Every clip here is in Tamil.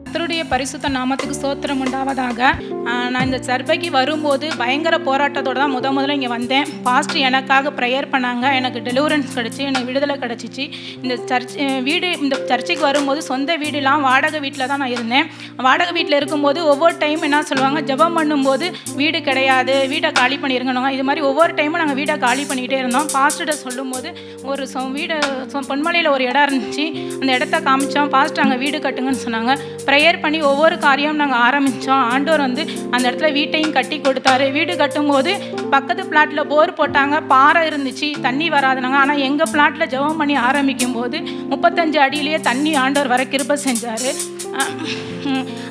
கர்த்தருடைய பரிசுத்த நாமத்துக்கு ஸ்தோத்திரம் உண்டாவதாக. நான் இந்த சர்பைக்கு வரும்போது பயங்கர போராட்டத்தோடு தான் முதல்ல இங்கே வந்தேன். பாஸ்டர் எனக்காக ப்ரேயர் பண்ணாங்க. எனக்கு டெலிவரன்ஸ் கிடச்சி, எனக்கு விடுதலை கிடச்சிச்சு. இந்த சர்ச்சுக்கு வரும்போது சொந்த வீடுலாம் வாடகை வீட்டில் தான் நான் இருந்தேன். வாடகை வீட்டில் இருக்கும்போது ஒவ்வொரு டைம் என்ன சொல்லுவாங்க, ஜெபம் பண்ணும்போது வீடு கிடையாது, வீட்டை காலி பண்ணியிருக்கணும். இது மாதிரி ஒவ்வொரு டைமும் நாங்கள் வீட்டை காலி பண்ணிக்கிட்டே இருந்தோம். பாஸ்டர்கிட்ட சொல்லும்போது ஒரு வீடு பொன்மலையில் ஒரு இடம் இருந்துச்சு, அந்த இடத்த காமிச்சோம். பாஸ்டர் அங்கே வீடு கட்டுங்கன்னு சொன்னாங்க. ப்ரேயர் பண்ணி ஒவ்வொரு காரியம் நாங்கள் ஆரம்பித்தோம். ஆண்டவர் வந்து அந்த இடத்துல வீட்டையும் கட்டி கொடுத்தாரு. வீடு கட்டும்போது பக்கத்து பிளாட்டில் போர் போட்டாங்க, பாறை இருந்துச்சு, தண்ணி வராதுனாங்க. ஆனால் எங்கள் பிளாட்டில் ஜெபம் பண்ணி ஆரம்பிக்கும் போது 35 அடியிலேயே தண்ணி ஆண்டவர் வர கிருபை செஞ்சார்.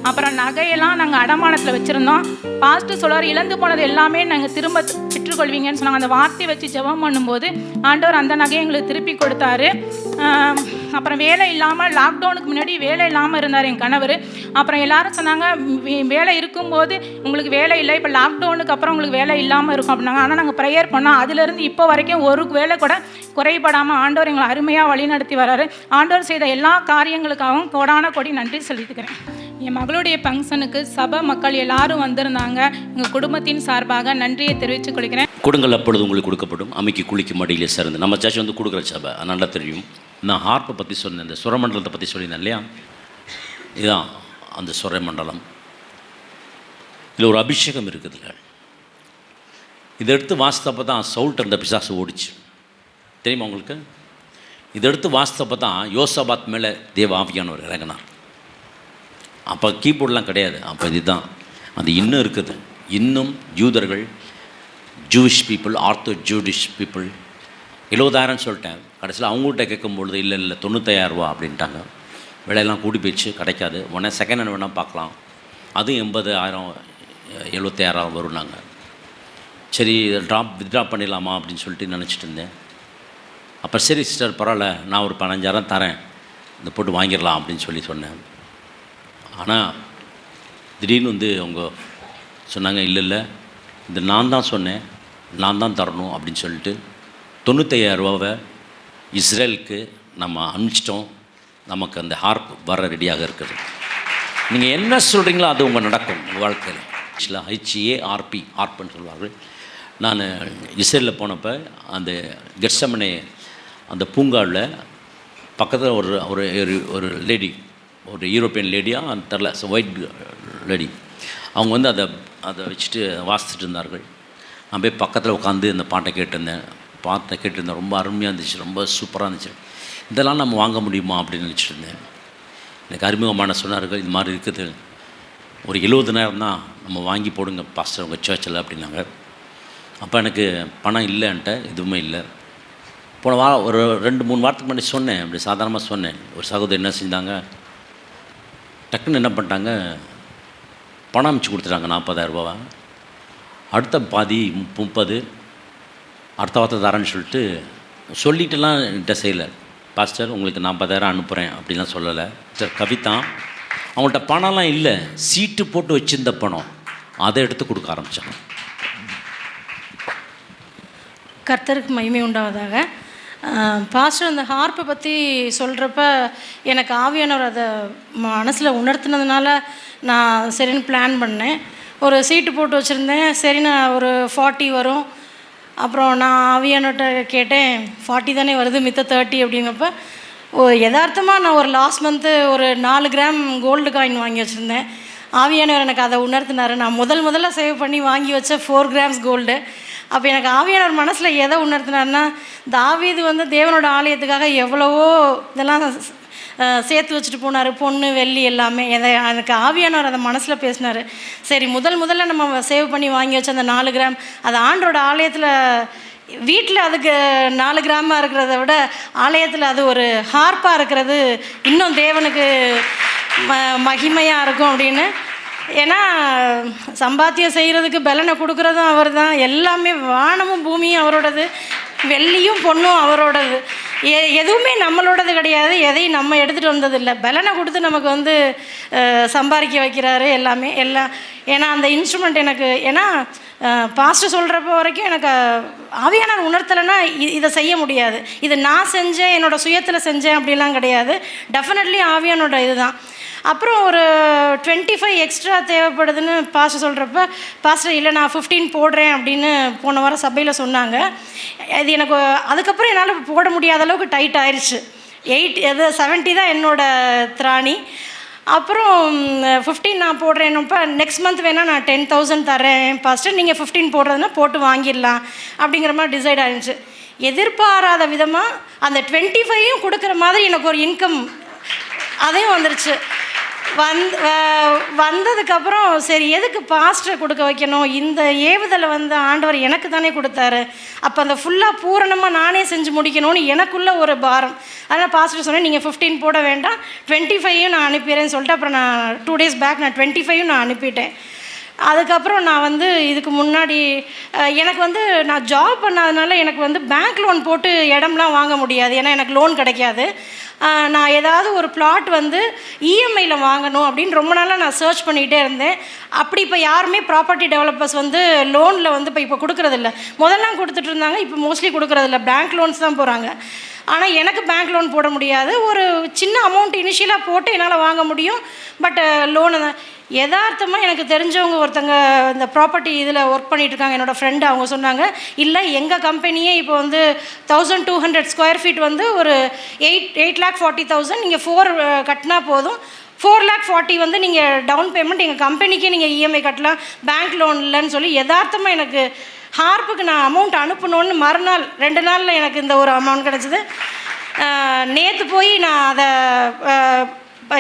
அப்புறம் நகையெல்லாம் நாங்கள் அடமானத்தில் வச்சுருந்தோம். பாஸ்டர் சொல்வார், இழந்து போனது எல்லாமே நாங்கள் திரும்ப பெற்றுக்கொள்வீங்கன்னு சொன்னாங்க. அந்த வார்த்தையை வச்சு ஜெபம் பண்ணும்போது ஆண்டவர் அந்த நகையை எங்களுக்கு திருப்பி கொடுத்தாரு. அப்புறம் வேலை இல்லாமல், லாக்டவுனுக்கு முன்னாடி வேலை இல்லாமல் இருந்தார் என் கணவர். அப்புறம் எல்லாரும் சொன்னாங்க, வேலை இருக்கும்போது உங்களுக்கு வேலை இல்லை, இப்போ லாக்டவுனுக்கு அப்புறம் உங்களுக்கு வேலை இல்லாமல் இருக்கும் அப்படின்னாங்க. ஆனால் நாங்கள் ப்ரேயர் பண்ணோம். அதுலேருந்து இப்போ வரைக்கும் ஒரு வேலை கூட குறைபடாமல் ஆண்டவர் எங்களை அருமையாக வழிநடத்தி வர்றாரு. ஆண்டவர் செய்த எல்லா காரியங்களுக்காகவும் கோடான கோடி நன்றி சொல்லியிருக்கிறேன். என் மகளுடைய ஃபங்க்ஷனுக்கு சபை மக்கள் எல்லாரும் வந்திருந்தாங்க. எங்கள் குடும்பத்தின் சார்பாக நன்றியை தெரிவித்துக் கொள்கிறேன். கொடுங்கள் அப்பொழுது உங்களுக்கு கொடுக்கப்படும், அமைக்கி குளிக்கும் மடியிலே சிறந்து. நம்ம சர்ச் வந்து கொடுக்குற சபை, நல்லா தெரியும். நான் ஹார்ப்பை பற்றி சொன்னேன், இந்த சுரமண்டலத்தை பற்றி சொல்லியிருந்தேன் இல்லையா? இதுதான் அந்த சுரமண்டலம். இதில் ஒரு அபிஷேகம் இருக்குதுங்க. இதை எடுத்து வாசித்தப்போ தான் சவுல்ட் இருந்த பிசாசு ஓடிச்சு, தெரியுமா உங்களுக்கு? இதை எடுத்து வாசித்தப்போ தான் யோசபாத் மேலே தேவ ஆவியானவர் இறங்கினார். அப்போ கீபோர்டெலாம் கிடையாது. அப்போ இதுதான் அது இன்னும் இருக்குது. இன்னும் யூதர்கள், ஜூவிஷ் பீப்புள், ஆர்த்தோ ஜூடிஷ் பீப்புள் 70,000 சொல்லிட்டேன். கடைசியில் அவங்கள்ட்ட கேட்கும்பொழுது இல்லை 95,000 அப்படின்ட்டாங்க. விலையெல்லாம் கூடி போயிடுச்சு, கிடைக்காது. உடனே செகண்ட் ஹேண்ட் வேணால் பார்க்கலாம், அதுவும் 80,000 75,000 வரும்னாங்க. சரி வித்ட்ரா பண்ணிடலாமா அப்படின்னு சொல்லிட்டு நினச்சிட்டு இருந்தேன். அப்போ சரி சிஸ்டர் பரவாயில்ல, நான் ஒரு 15,000 தரேன், இந்த போட்டு வாங்கிடலாம் அப்படின்னு சொன்னேன். ஆனால் திடீர்னு வந்து அவங்க சொன்னாங்க, இல்லை இது நான் தான் சொன்னேன், நான் தான் தரணும் அப்படின்னு சொல்லிட்டு 95,000 இஸ்ரேலுக்கு நம்ம அனுப்பிச்சிட்டோம். நமக்கு அந்த ஹார்ப் வர ரெடியாக இருக்குது. நீங்கள் என்ன சொல்கிறீங்களோ அது உங்கள் நடக்கும் உங்கள் வாழ்க்கையில். HARP ஹார்ப்னு சொல்வார்கள். நான் இஸ்ரேலில் போனப்போ அந்த கெட்சமனே அந்த பூங்காவில் பக்கத்தில் ஒரு லேடி, ஒரு யூரோப்பியன் லேடியாக தெரில, ஒயிட் லேடி, அவங்க வந்து அதை வச்சுட்டு வாசிச்சுட்டு இருந்தார்கள். நான் போய் பக்கத்தில் உட்காந்து அந்த பாட்டை கேட்டிருந்தேன். ரொம்ப அருமையாக இருந்துச்சு, ரொம்ப சூப்பராக இருந்துச்சு. இதெல்லாம் நம்ம வாங்க முடியுமா அப்படின்னு நினச்சிட்டு இருந்தேன். எனக்கு அறிமுகமான சொன்னார்கள், இது மாதிரி இருக்குது, ஒரு 70,000 தான், நம்ம வாங்கி போடுங்க பாஸ்டர் உங்கள் சர்ச்சில் அப்படின்னாங்க. அப்போ எனக்கு பணம் இல்லைன்ட்டு எதுவுமே இல்லை. போன வாரம் ஒரு 2-3 வாரத்துக்கு முன்னாடி சொன்னேன், அப்படி சாதாரணமாக சொன்னேன். ஒரு சகோதரர் என்ன செஞ்சாங்க, டக்குன்னு என்ன பண்ணிட்டாங்க, பணம் அனுப்பிச்சி கொடுத்துட்டாங்க 40,000. அடுத்த பாதி 30 அடுத்த வாரத்தை தரேன்னு சொல்லிட்டுலாம் என்கிட்ட செய்யலை. பாஸ்டர் உங்களுக்கு 40,000 அனுப்புகிறேன் அப்படின்லாம் சொல்லலை. சார் கவிதா அவங்கள்ட்ட பணம்லாம் இல்லை, சீட்டு போட்டு வச்சுருந்த பணம் அதை எடுத்து கொடுக்க ஆரம்பித்தாங்க. கர்த்தருக்கு மகிமை உண்டாவதாக. பாஸ்டர் அந்த ஹார்ப்பை பற்றி சொல்கிறப்ப எனக்கு ஆவியானவர் அதை மனசில் உணர்த்தினதுனால நான் சரின்னு பிளான் பண்ணேன். ஒரு சீட்டு போட்டு வச்சுருந்தேன். சரி நான் ஒரு 40 வரும். அப்புறம் நான் ஆவியானவர்கிட்ட கேட்டேன், 40 தானே வருது, மித்த 30 அப்படிங்கப்ப யதார்த்தமாக நான் ஒரு லாஸ்ட் மந்த்து ஒரு 4 கிராம் கோல்டு காயின் வாங்கி வச்சுருந்தேன். ஆவியானவர் எனக்கு அதை உணர்த்தினார். நான் முதல்ல சேவ் பண்ணி வாங்கி வச்ச 4 கிராம்ஸ் கோல்டு. அப்போ எனக்கு ஆவியானவர் மனசில் எதை உணர்த்தினார்னா, தாவீது வந்து தேவனோட ஆலயத்துக்காக எவ்வளவோ இதெல்லாம் சேர்த்து வச்சுட்டு போனார், பொண்ணு வெள்ளி எல்லாமே. எனக்கு ஆவியானவர் அதை மனசில் பேசினார். சரி முதல்ல நம்ம சேவ் பண்ணி வாங்கி வச்ச அந்த 4 கிராம் அது ஆண்டோட ஆலயத்தில், வீட்டில் அதுக்கு 4 கிராமாக இருக்கிறத விட ஆலயத்தில் அது ஒரு ஹார்ப்பாக இருக்கிறது இன்னும் தேவனுக்கு மகிமையாக இருக்கும் அப்படின்னு. ஏன்னா சம்பாத்தியம் செய்கிறதுக்கு பலனை கொடுக்குறதும் அவர் தான். எல்லாமே வானமும் பூமியும் அவரோடது, வெள்ளியும் பொண்ணும் அவரோடது. எதுவுமே நம்மளோடது கிடையாது, எதையும் நம்ம எடுத்துகிட்டு வந்ததில்லை. பலனை கொடுத்து நமக்கு வந்து சம்பாதிக்க வைக்கிறாரு எல்லாமே எல்லாம். ஏன்னா அந்த இன்ஸ்ட்ருமெண்ட் எனக்கு, ஏன்னா பாஸ்டர் சொல்கிறப்ப வரைக்கும் எனக்கு ஆவியானவர் உணர்த்தலைன்னா இதை செய்ய முடியாது. இது நான் செஞ்சேன், என்னோடய சுயத்தில் செஞ்சேன் அப்படிலாம் கிடையாது. டெஃபினெட்லி ஆவியானோட இதுதான். அப்புறம் ஒரு 25 எக்ஸ்ட்ரா தேவைப்படுதுன்னு பாஸ்டர் சொல்கிறப்ப, பாஸ்டர் இல்லை நான் 15 போடுறேன் அப்படின்னு போன வாரம் சபையில் சொன்னாங்க. இது எனக்கு அதுக்கப்புறம் என்னால் போட முடியாத அளவுக்கு டைட் ஆயிடுச்சு. 70 தான் என்னோடய திராணி. அப்புறம் 15 நான் போடுறேன்னப்ப நெக்ஸ்ட் மந்த் வேணால் நான் 10,000 தரேன் பாஸ்டர், நீங்கள் 15 போடுறதுன்னா போட்டு வாங்கிடலாம் அப்படிங்கிற மாதிரி டிசைட் ஆகிடுச்சு. எதிர்பாராத விதமாக அந்த 25யும் கொடுக்குற மாதிரி எனக்கு ஒரு இன்கம் அதையும் வந்துருச்சு. வந்ததுக்கப்புறம் சரி எதுக்கு பாஸ்டரை கொடுக்க வைக்கணும், இந்த ஏவுதலை ஆண்டவர் எனக்கு தானே கொடுத்தாரு, அப்போ அந்த ஃபுல்லாக பூரணமாக நானே செஞ்சு முடிக்கணும்னு எனக்குள்ள ஒரு பாரம். அதனால் பாஸ்டர் சொன்னேன் நீங்கள் 15 போட வேண்டாம், 25யும் நான் அனுப்பிடுறேன்னு சொல்லிட்டு அப்புறம் நான் 2 days பேக் நான் 25யும் நான் அனுப்பிட்டேன். அதுக்கப்புறம் நான் இதுக்கு முன்னாடி எனக்கு நான் ஜாப் பண்ணாதனால எனக்கு பேங்க் லோன் போட்டு இடம்லாம் வாங்க முடியாது, ஏன்னா எனக்கு லோன் கிடைக்காது. நான் ஏதாவது ஒரு பிளாட் இஎம்ஐயில் வாங்கணும் அப்படின்னு ரொம்ப நாளாக நான் சர்ச் பண்ணிகிட்டே இருந்தேன். அப்படி இப்போ யாருமே ப்ராப்பர்ட்டி டெவலப்பர்ஸ் லோனில் இப்போ கொடுக்குறதில்ல. முதல்லாம் கொடுத்துட்டு இருந்தாங்க, இப்போ மோஸ்ட்லி கொடுக்குறதில்ல, பேங்க் லோன்ஸ் தான் போகிறாங்க. ஆனால் எனக்கு பேங்க் லோன் போட முடியாது. ஒரு சின்ன அமௌண்ட் இனிஷியலாக போட்டு என்னால் வாங்க முடியும், பட் லோனு யதார்த்தமாக எனக்கு தெரிஞ்சவங்க ஒருத்தங்க இந்த ப்ராப்பர்ட்டி இதில் ஒர்க் பண்ணிகிட்ருக்காங்க, என்னோடய ஃப்ரெண்டு. அவங்க சொன்னாங்க, இல்லை எங்கள் கம்பெனியே இப்போ 1200 ஸ்கொயர் ஃபீட் ஒரு 8,40,000 நீங்கள் 4 கட்டினா போதும், 4,40,000 நீங்கள் டவுன் பேமெண்ட் எங்கள் கம்பெனிக்கே நீங்கள் இஎம்ஐ கட்டலாம், பேங்க் லோன் இல்லைன்னு சொல்லி யதார்த்தமாக எனக்கு ஹார்ப்புக்கு நான் அமௌண்ட் அனுப்பணுன்னு மறுநாள் 2 நாளில் எனக்கு இந்த ஒரு அமௌண்ட் கிடச்சிது. நேற்று போய் நான் அதை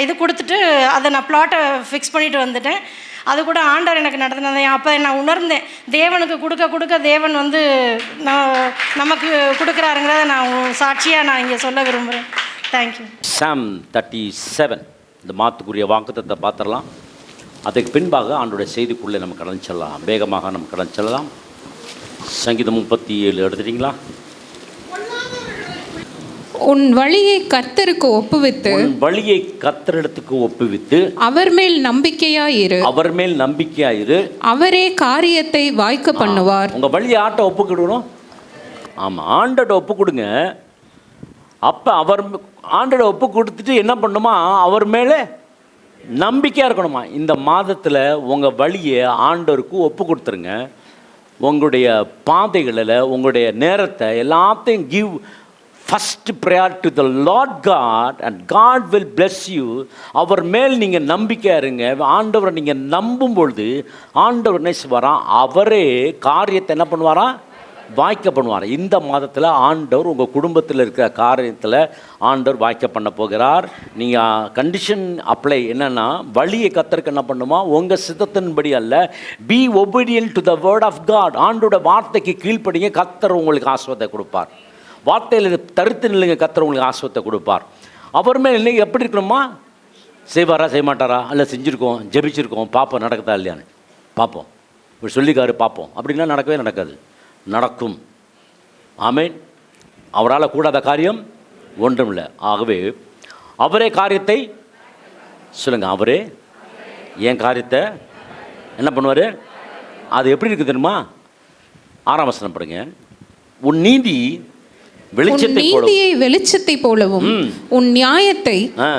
இது கொடுத்துட்டு அதை நான் பிளாட்டை ஃபிக்ஸ் பண்ணிவிட்டு வந்துட்டேன். அது கூட ஆண்டவர் எனக்கு நடத்தினது. அப்போ நான் உணர்ந்தேன், தேவனுக்கு கொடுக்க கொடுக்க தேவன் நமக்கு கொடுக்குறாருங்கிறத நான் சாட்சியாக நான் இங்கே சொல்ல விரும்புகிறேன். தேங்க்யூ. Psalm 37 இந்த மாத்துக்குரிய வாக்குத்தத்தை பார்த்துடலாம். அதுக்கு பின்பாக ஆண்டோடைய செய்திக்குள்ளே நம்ம கடந்து செல்லலாம், வேகமாக நம்ம கடந்து செல்லலாம். சங்கீதம் 37 எடுத்துட்டீங்களா? உன் வழியை கர்த்தருக்கு ஒப்புவித்து, உன் வழியை கர்த்தரிடத்துக்கு ஒப்புவித்து, அவர் மேல் நம்பிக்கையாயிரு, அவர் மேல் நம்பிக்கையாயிரு, அவரே காரியத்தை வாய்க்க பண்ணுவார். உங்க வழியை ஆட்ட ஒப்பு கொடுக்கணும். ஆமாம், ஆண்டோட ஒப்பு கொடுங்க. அப்போ அவர் ஆண்டோட ஒப்பு கொடுத்துட்டு என்ன பண்ணுமா, அவர் மேலே நம்பிக்கையாக இருக்கணுமா. இந்த மாதத்தில் உங்கள் வழியை ஆண்டவருக்கு ஒப்பு கொடுத்துருங்க. உங்களுடைய பாதைகளில் உங்களுடைய நேரத்தை எல்லாத்தையும் give first priority to the lord God and God will bless you. அவர் மேல் நீங்கள் நம்பிக்கையாக இருங்க. ஆண்டவரை நீங்கள் நம்பும் பொழுது ஆண்டவர் என்ன செய்வாராம், அவரே காரியத்தை என்ன பண்ணுவாராம், வாய்க்க பண்ணுவார். இந்த மாதத்தில் ஆண்டவர் உங்கள் குடும்பத்தில் இருக்கிற காரியத்தில் ஆண்டவர் வாய்க்க பண்ண போகிறார். நீங்கள் கண்டிஷன் அப்ளை என்னென்னா, வழியை கர்த்தருக்கு என்ன பண்ணுமா, உங்கள் சித்தத்தின்படி அல்ல, be obedient to the word of God. ஆண்டோட வார்த்தைக்கு கீழ்ப்படிங்க, கர்த்தர் உங்களுக்கு ஆசீர்வாதத்தை கொடுப்பார். வார்த்தையில் தருத்து நில்லுங்க, கர்த்தர் உங்களுக்கு ஆசீர்வாதத்தை கொடுப்பார். அவர் மேல் இன்னைக்கு எப்படி இருக்கணுமா, செய்வாரா செய்ய மாட்டாரா, அல்ல செஞ்சுருக்கோம் ஜெபிச்சிருக்கோம் பார்ப்போம் நடக்குதா இல்லையான்னு பார்ப்போம், இப்படி சொல்லிக்காரு பார்ப்போம் அப்படின்னா நடக்கவே நடக்காது, நடக்கும். ஆமென். அவரால் கூடாத காரியம் ஒன்றும் இல்லை. ஆகவே அவரே காரியத்தை சொல்லுங்க, அவரே என் காரியத்தை என்ன பண்ணுவார். அது எப்படி இருக்குது தெரியுமா, 6ஆம் வசனம் படிங்க. உன் நீதி வெளிச்சத்தை போலவும் உன் நியாயத்தை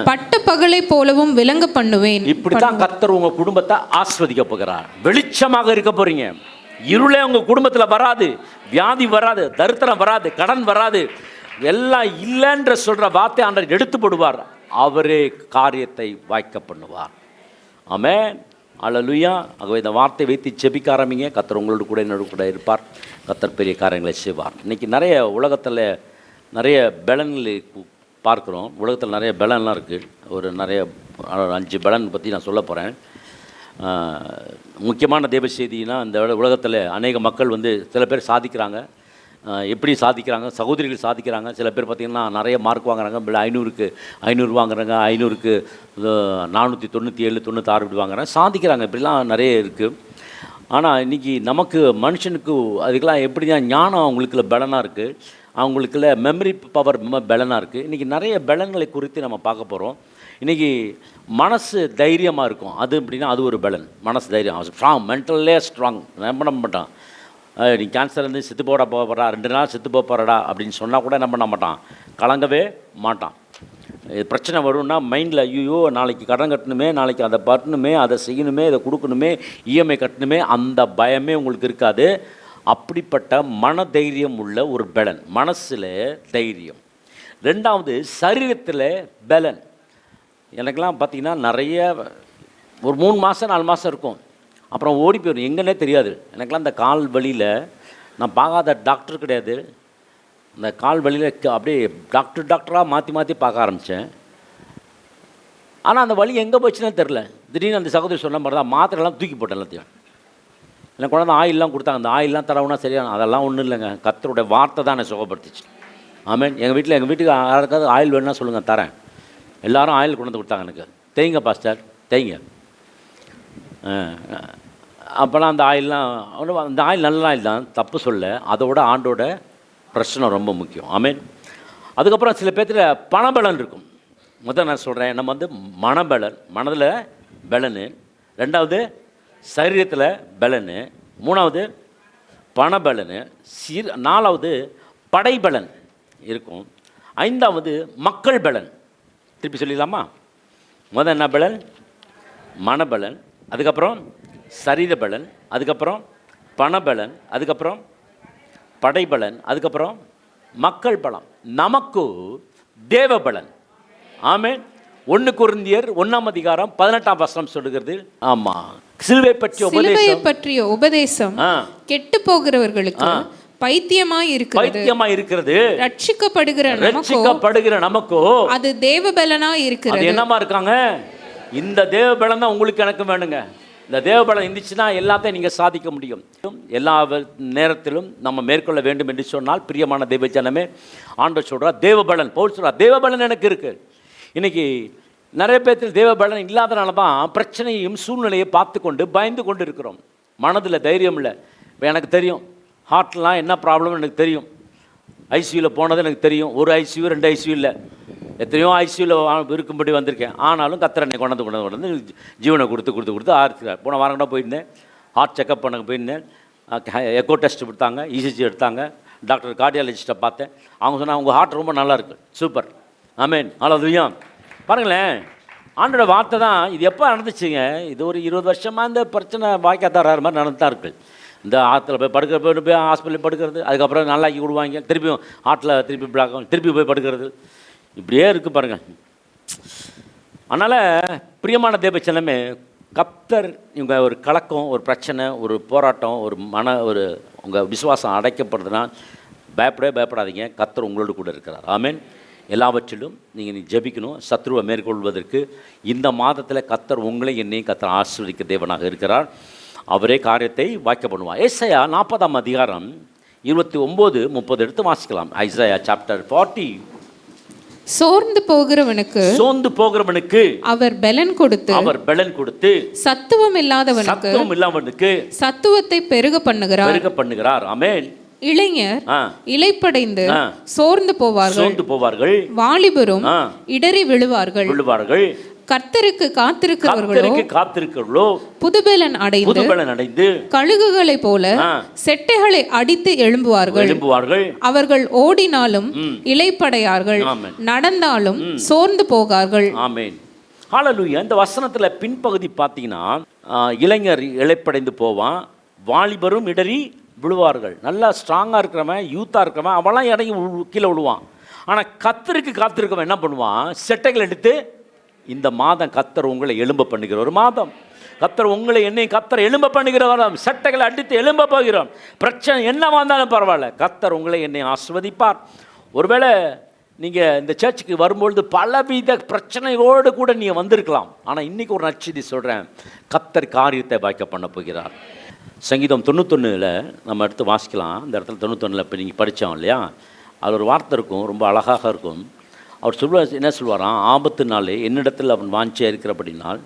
பட்ட பகலை போலவும் விளங்க பண்ணுவேன். இப்படித்தான் கர்த்தர் உங்க குடும்பத்தை ஆஸ்வதிக்க போகிறார். வெளிச்சமாக இருக்க போறீங்க. இருளே உங்க குடும்பத்தில் வராது, வியாதி வராது, தரித்திரம் வராது, கடன் வராது, எல்லாம் இல்லைன்ற சொல்ற வார்த்தை ஆண்டவர் எடுத்து போடுவார். அவரே காரியத்தை வாய்க்க பண்ணுவார். ஆமென். அல்லேலூயா. ஆகவே இந்த வார்த்தை வைத்து ஜெபிக்க ஆரம்பிங்க. கர்த்தர் உங்களோடு கூட என்னோடு கூட இருப்பார். கர்த்தர் பெரிய காரியங்களை செய்வார். இன்றைக்கி நிறைய உலகத்தில் நிறைய பலன்களை பார்க்குறோம். உலகத்தில் நிறைய பலன்லாம் இருக்குது. ஒரு நிறைய 5 பலன் பற்றி நான் சொல்ல போகிறேன். முக்கியமான தேவ செய்தினா, இந்த உலகத்தில் அநேக மக்கள் சில பேர் சாதிக்கிறாங்க. எப்படி சாதிக்கிறாங்க, சகோதரிகள் சாதிக்கிறாங்க. சில பேர் பார்த்திங்கன்னா நிறைய மார்க் வாங்குறாங்க. 500க்கு 500 வாங்குறாங்க, 500க்கு 497 96 இப்படி வாங்குறாங்க, சாதிக்கிறாங்க. இப்படிலாம் நிறைய இருக்குது. ஆனால் இன்றைக்கி நமக்கு மனுஷனுக்கு அதுக்கெல்லாம் எப்படி தான் ஞானம் அவங்களுக்குள்ள பலனாக இருக்குது, அவங்களுக்குள்ள மெமரி பவர் பலனாக இருக்குது. இன்றைக்கி நிறைய பலன்களை குறித்து நம்ம பார்க்க போகிறோம். இன்றைக்கி மனசு தைரியமாக இருக்கும். அது எப்படின்னா அது ஒரு பலன். மனசு தைரியம், ஸ்ட்ராங், மென்டல்லே ஸ்ட்ராங். என்ன பண்ண மாட்டான், நீ கேன்சர் இருந்து செத்து போகிறா 2 நாள் செத்து போகிறடா அப்படின்னு சொன்னால் கூட என்ன பண்ண மாட்டான், கலங்கவே மாட்டான். பிரச்சனை வரும்னா மைண்டில் ஐயோ நாளைக்கு கடன் கட்டணுமே, நாளைக்கு அதை பண்ணணுமே, அதை செய்யணுமே, இதை கொடுக்கணுமே, இஎம்ஐ கட்டணுமே, அந்த பயமே உங்களுக்கு இருக்காது. அப்படிப்பட்ட மன தைரியம் உள்ள ஒரு பலன், மனசில் தைரியம். 2வது சரீரத்தில் பலன். எனக்கெல்லாம் பார்த்திங்கன்னா நிறைய ஒரு 3 மாதம் 4 மாதம் இருக்கும், அப்புறம் ஓடி போயிடும், எங்கன்னே தெரியாது. எனக்கெல்லாம் இந்த கால் வலியில் நான் பார்க்காத டாக்டர் கிடையாது. இந்த கால் வலியில் அப்படியே டாக்டராக மாற்றி பார்க்க ஆரம்பித்தேன். ஆனால் அந்த வலி எங்கே போச்சுன்னே தெரில. திடீர்னு அந்த சகோதரி சொன்ன மாதிரி தான் மாத்திரைலாம் தூக்கி போட்டேன் எல்லாத்தையும். எனக்கு கொண்டாந்து ஆயிலெலாம் கொடுத்தாங்க. அந்த ஆயிலெலாம் தரவுனா சரியான, அதெல்லாம் ஒன்றும் இல்லைங்க, கர்த்தருடைய வார்த்தை தான் என்னை சுகப்படுத்திச்சு. ஆமேன். எங்கள் வீட்டுக்கு யாருக்காவது ஆயில் வேணும்னா சொல்லுங்கள், தரேன். எல்லோரும் ஆயில் கொண்டு வந்து கொடுத்தாங்க எனக்கு. தேய்ங்க பாஸ்டர், தேய்ங்க. அப்போலாம் அந்த ஆயிலெலாம் அந்த ஆயில் நல்ல ஆயில் தான், தப்பு சொல்ல. அதோட ஆண்டோட பிரச்சனை ரொம்ப முக்கியம். ஆமேன். அதுக்கப்புறம் சில பேர்த்துல பணபலன் இருக்கும். முதல் நான் சொல்கிறேன், நம்ம வந்து மனபலன், மனதில் பலனு. 2வது சரீரத்தில் பலனு. 3வது பணபலனு. 4வது படைபலன் இருக்கும். 5வது மக்கள் பலன். திருப்பி சொல்லிடலாமா? முதல் என்ன பலன்? மனபலன். அதுக்கப்புறம் சரீர பலன். அதுக்கப்புறம் பணபலன். அதுக்கப்புறம் படைபலன். அதுக்கப்புறம் மக்கள் பலம். நமக்கு தேவ பலன். ஆமென். 1 கொரிந்தியர் 1:18 சொல்லுகிறது. ஆமா, சிலுவை பற்றிய உபதேசம் கெட்டு போகிறவர்களுக்கு பைத்தியமாய் இருக்கிறது. ரட்சிக்கப்படுகிற நமக்கோ அது தேவ பலனாய் இருக்கிறது. என்னமா இருக்காங்க? இந்த தேவ பலன் தான் உங்களுக்கு எனக்கு வேணுங்க. இந்த தேவபலம் இருந்துச்சுன்னா எல்லாத்தையும் நீங்கள் சாதிக்க முடியும். எல்லா நேரத்திலும் நம்ம மேற்கொள்ள வேண்டும் என்று சொன்னால், பிரியமான தெய்வ ஜனமே, ஆண்டவர் சொல்கிறார் தேவபலன். பவுல் சொல்கிறார் தேவபலன் எனக்கு இருக்குது. இன்றைக்கி நிறைய பேர்த்தில் தேவபலன் இல்லாதனால தான் பிரச்சனையும் சூழ்நிலையை பார்த்து கொண்டு பயந்து கொண்டு இருக்கிறோம். மனதில் தைரியம் இல்லை. இப்போ எனக்கு தெரியும் ஹார்ட்லாம் என்ன ப்ராப்ளம் எனக்கு தெரியும். ஐசியூவில் போனது எனக்கு தெரியும். 1 ஐசியூ 2 ஐசியூ இல்லை, எத்தனையோ ஐசியூவில் இருக்கும்படி வந்திருக்கேன். ஆனாலும் கர்த்தர் கொண்டு வந்து ஜீவனை கொடுத்து ஆர்த்திக்கிறார். போன வாரம் கூட போயிருந்தேன், ஹார்ட் செக்கப் பண்ண போயிருந்தேன். எக்கோ டெஸ்ட் கொடுத்தாங்க, இசிஜி எடுத்தாங்க. டாக்டர் கார்டியாலஜிஸ்ட்டை பார்த்தேன். அவங்க சொன்னாங்க உங்கள் ஹார்ட் ரொம்ப நல்லா இருக்குது, சூப்பர். ஆமேன். ஹல்லேலூயா. பாருங்களேன், ஆண்டோட வார்த்தை தான். இது எப்போ நடந்துச்சுங்க? இது ஒரு 20 வருஷமாக இந்த பிரச்சனை வாய்க்காத்தார மாதிரி நடந்து தான் இருக்குது. இந்த ஆற்றுல போய் போய் ஹாஸ்பிட்டலில் படுக்கிறது, அதுக்கப்புறம் நல்லாக்கி விடுவாங்க, திருப்பியும் ஹார்ட்டில் திருப்பி பிளாக் ஆகும், திருப்பி போய் படுக்கிறது, இப்படியே இருக்குது பாருங்கள். அதனால் பிரியமான தேவச்சனமே, கர்த்தர் இவங்க ஒரு கலக்கம், ஒரு பிரச்சனை, ஒரு போராட்டம், ஒரு உங்கள் விசுவாசம் அடைக்கப்படுதுன்னா பயப்படாதீங்க. கர்த்தர் உங்களோடு கூட இருக்கிறார். ஆமேன். எல்லாவற்றிலும் நீங்கள் ஜெபிக்கணும். சத்ருவை மேற்கொள்வதற்கு இந்த மாதத்தில் கர்த்தர் உங்களை என்னையும் கர்த்தர் ஆசீர்வதிக்க தேவனாக இருக்கிறார். அவரே காரியத்தை வாய்க்க பண்ணுவார். ஏசாயா 40:29-30 எடுத்து வாசிக்கலாம். Isaiah chapter 40. சோர்ந்து போகிறவனுக்கு அவர் பலன் கொடுத்து சத்துவம் இல்லாதவனுக்கு சத்துவத்தை பெருக பண்ணுகிறார். ஆமென். இளைஞர் இளைப்படைந்து சோர்ந்து போவார்கள், வாலிபரும் இடறி விழுவார்கள். கர்த்தருக்கு காத்திருக்கிறவர்களோ புதுபலன் அடைந்து கழுகுகளை போல செட்டைகளை அடித்து எழும்புவார்கள். அவர்கள் ஓடினாலும் இளைப்படையார்கள், நடந்தாலும் சோர்ந்து போகார்கள். ஆமென். ஹல்லேலூயா. இந்த வசனத்துல பின்பகுதி பார்த்தீங்கன்னா, இளைஞர் இளைப்படைந்து போவான், வாலிபரும் இடறி விழுவார்கள். நல்லா ஸ்ட்ராங்காக இருக்கிறவன், யூத்தாக இருக்கிறவன் அவெல்லாம் இறங்கி கீழே விழுவான். ஆனால் கர்த்தருக்கு காத்திருக்கவன் என்ன பண்ணுவான்? செட்டைகள் எடுத்து, இந்த மாதம் கர்த்தர் உங்களை எழும்ப பண்ணுகிற ஒரு மாதம். கர்த்தர் உங்களை என்னையும் கர்த்தர் எழும்ப பண்ணுகிற மாதம். செட்டைகளை அடித்து எழும்ப போகிறோம். பிரச்சனை என்னவா இருந்தாலும் பரவாயில்ல, கர்த்தர் உங்களை என்னை ஆசீர்வதிப்பார். ஒருவேளை நீங்கள் இந்த சர்ச்சுக்கு வரும்பொழுது பலவித பிரச்சனைகளோடு கூட நீங்கள் வந்திருக்கலாம். ஆனால் இன்றைக்கி ஒரு நற்செய்தி சொல்கிறேன், கர்த்தர் காரியத்தை வாய்க்க பண்ண போகிறார். சங்கீதம் 91 நம்ம எடுத்து வாசிக்கலாம். இந்த இடத்துல 91 இப்போ நீங்கள் படித்தோம் இல்லையா, அது ஒரு வார்த்தை இருக்கும், ரொம்ப அழகாக இருக்கும். அவர் சொல்வார், என்ன சொல்வாராம்? ஆபத்து நாளே என்னிடத்தில் அவன் வாஞ்சையாக இருக்கிறபடினால்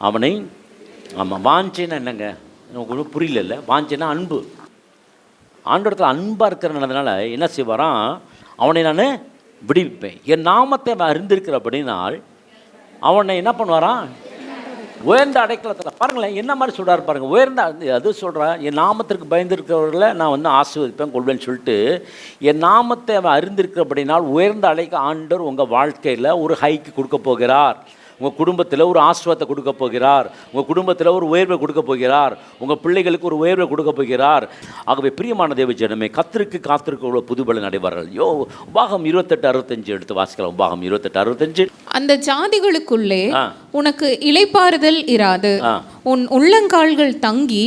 அவனை, ஆமாம், வாஞ்சைன்னா என்னங்க எனக்கு ஒன்றும் புரியல. வாஞ்சைன்னா அன்பு. ஆண்டவரத்தில் அன்பாக இருக்கிறதுனால என்ன செய்வாராம்? அவனை நான் விடுவிப்பேன். என் நாமத்தை அவன் அறிந்திருக்கிறபடினால் அவனை என்ன பண்ணுவாராம்? உயர்ந்த அடைக்கலத்தில். பாருங்களேன் என்ன மாதிரி சொல்கிறாரு பாருங்கள். உயர்ந்த அது சொல்கிறான், என் நாமத்திற்கு பயந்துருக்கிறவர்களை நான் வந்து ஆசீர்வதிப்பேன் கொள்வேன்னு சொல்லிட்டு, என் நாமத்தை அவன் அறிந்திருக்கிறபடினால் உயர்ந்த அடைக்க ஆண்டவர் உங்கள் வாழ்க்கையில் ஒரு ஹைக்கு கொடுக்க போகிறார். உங்கள் குடும்பத்தில் ஒரு ஆசீர்வாதத்தை கொடுக்க போகிறார். உங்கள் குடும்பத்தில் ஒரு உயர்வை கொடுக்க போகிறார். உங்கள் பிள்ளைகளுக்கு ஒரு உயர்வை கொடுக்க போகிறார். ஆகவே பிரியமான தேவ ஜனமே, கர்த்தருக்கு காத்திருக்க புதுபலன் அடைவார்கள். உபாகம் 28:65 எடுத்து வாசிக்கலாம். உபாகம் 28:65. அந்த ஜாதிகளுக்குள்ளே உனக்கு இளைப்பாறுதல் இராது, உன் உள்ளங்கால்கள் தங்கி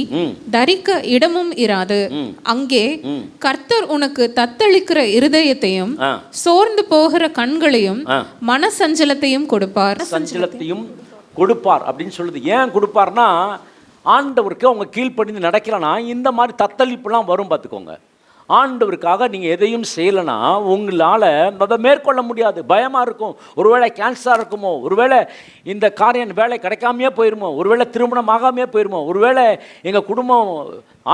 தரிக்க இடமும் இராது. அங்கே கர்த்தர் உனக்கு தத்தளிக்கிற இருதயத்தையும் சோர்ந்து போகிற கண்களையும் மனசஞ்சலத்தையும் கொடுப்பார். சஞ்சலத்தையும் கொடுப்பார் அப்படின்னு சொல்லுது. ஏன் கொடுப்பார்னா, ஆண்டவருக்கு அவங்க கீழ்ப்படிந்து நடக்கலனா இந்த மாதிரி தத்தளிப்புலாம் வரும். பார்த்துக்கோங்க. ஆண்டவருக்காக நீங்கள் எதையும் செய்யலைன்னா உங்களால் அதை மேற்கொள்ள முடியாது. பயமாக இருக்கும். ஒருவேளை கேன்சராக இருக்குமோ, ஒருவேளை இந்த காரியம் வேலை கிடைக்காமையே போயிருமோ, ஒருவேளை திருமணம் ஆகாமையே போயிருமோ, ஒருவேளை எங்கள் குடும்பம்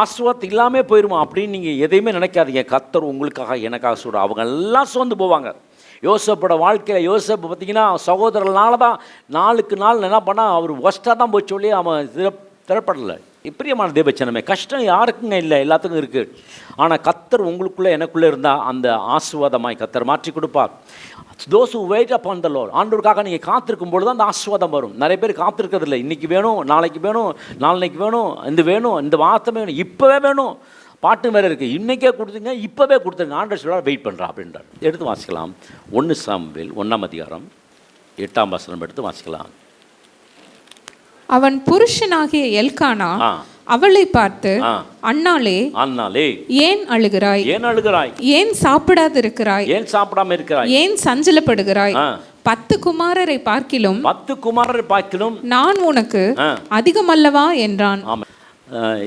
ஆசீர்வாதம் இல்லாமல் போயிருமோ அப்படின்னு நீங்கள் எதையுமே நினைக்காதீங்க. கர்த்தர் உங்களுக்காக எனக்காக சொல்கிற அவங்க எல்லாம் சோர்ந்து போவாங்க. யோசப்போட வாழ்க்கையில் யோசப்பு பார்த்தீங்கன்னா சகோதரனால தான் நாளுக்கு நாள் என்ன பண்ணால் அவர் ஒஸ்ட்டாக தான் போய் சொல்லி அவன் திறப்படலை. பிரியமான தேவச்சனமே, கஷ்டம் யாருக்குங்க இல்லை, எல்லாத்துக்கும் இருக்குது. ஆனால் கர்த்தர் உங்களுக்குள்ளே எனக்குள்ளே இருந்தால் அந்த ஆசீர்வாதமாய் கர்த்தர் மாற்றி கொடுப்பார். Those who wait upon the Lord. ஆண்டவருக்காக நீங்கள் காத்திருக்கும் பொழுது தான் அந்த ஆசீர்வாதம் வரும். நிறைய பேர் காத்திருக்கிறதில்ல. இன்றைக்கி வேணும், நாளைக்கு வேணும், நாளைக்கு வேணும், இந்த வார்த்தை வேணும், இப்போவே வேணும். பாட்டு வேறு இருக்குது, இன்றைக்கே கொடுத்துங்க, இப்போவே கொடுத்துருங்க. ஆண்டவர் சொல்கிறார் வெயிட் பண்ணுறான் அப்படின்றார். எடுத்து வாசிக்கலாம். 1 சாமுவேல் 1:8 எடுத்து வாசிக்கலாம். அவன் புருஷனாகிய எல்கானா அவளை பார்த்து, அண்ணாளே அண்ணாளே ஏன் அழுகிறாய்? ஏன் அழுகிறாய்? ஏன் சாப்பிடாதிருக்கிறாய்? ஏன் சாப்பிடாம இருக்கிறாய்? ஏன் சஞ்சலப்படுகிறாய்? 10 குமாரரை பார்க்கிலும் 10 குமாரரை பார்க்கிலும் நான் உனக்கு அதிகமல்லவா என்றான். ஆமாம்.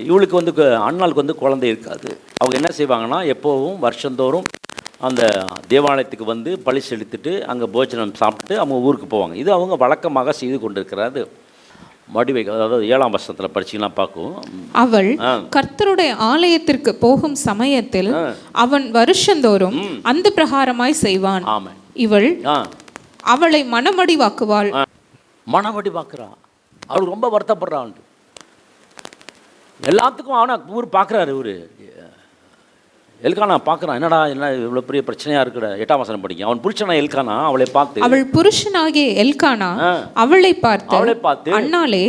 இவளுக்கு வந்து அண்ணாளுக்கு வந்து குழந்தை இருக்காது. அவங்க என்ன செய்வாங்கன்னா, எப்போவும் வருஷந்தோறும் அந்த தேவாலயத்துக்கு வந்து பழி செலுத்திட்டு அங்கே போஜனம் சாப்பிட்டு அவங்க ஊருக்கு போவாங்க. இது அவங்க வழக்கமாக செய்து கொண்டிருக்கிறது. மடிவை, அதாவது 7ஆம் வசனத்தில் படிச்சிங்கன்னா பார்க்கும். அவள் கர்த்தருடைய ஆலயத்திற்கு போகும் சமயத்தில் அவன் வருஷந்தோறும் அந்த பிரகாரமாய் செய்வான். இவள் அவளை மனமடிவாக்குவாள். மனமடிவாக்குறா. அவள் ரொம்ப வருத்தப்படுறான். எல்லாத்துக்கும் அவனை ஊர் பார்க்குறாரு. இவர் எல்கானா பார்க்குறான். என்ன இவ்வளோ பெரிய பிரச்சனையாக இருக்குட. 8ஆம் வசனம் படிங்க. அவன் புருஷனா எல்கானா அவளை பார்த்து, அவள் புருஷனாகிய எல்கானா அவளை பார்த்து அண்ணாளே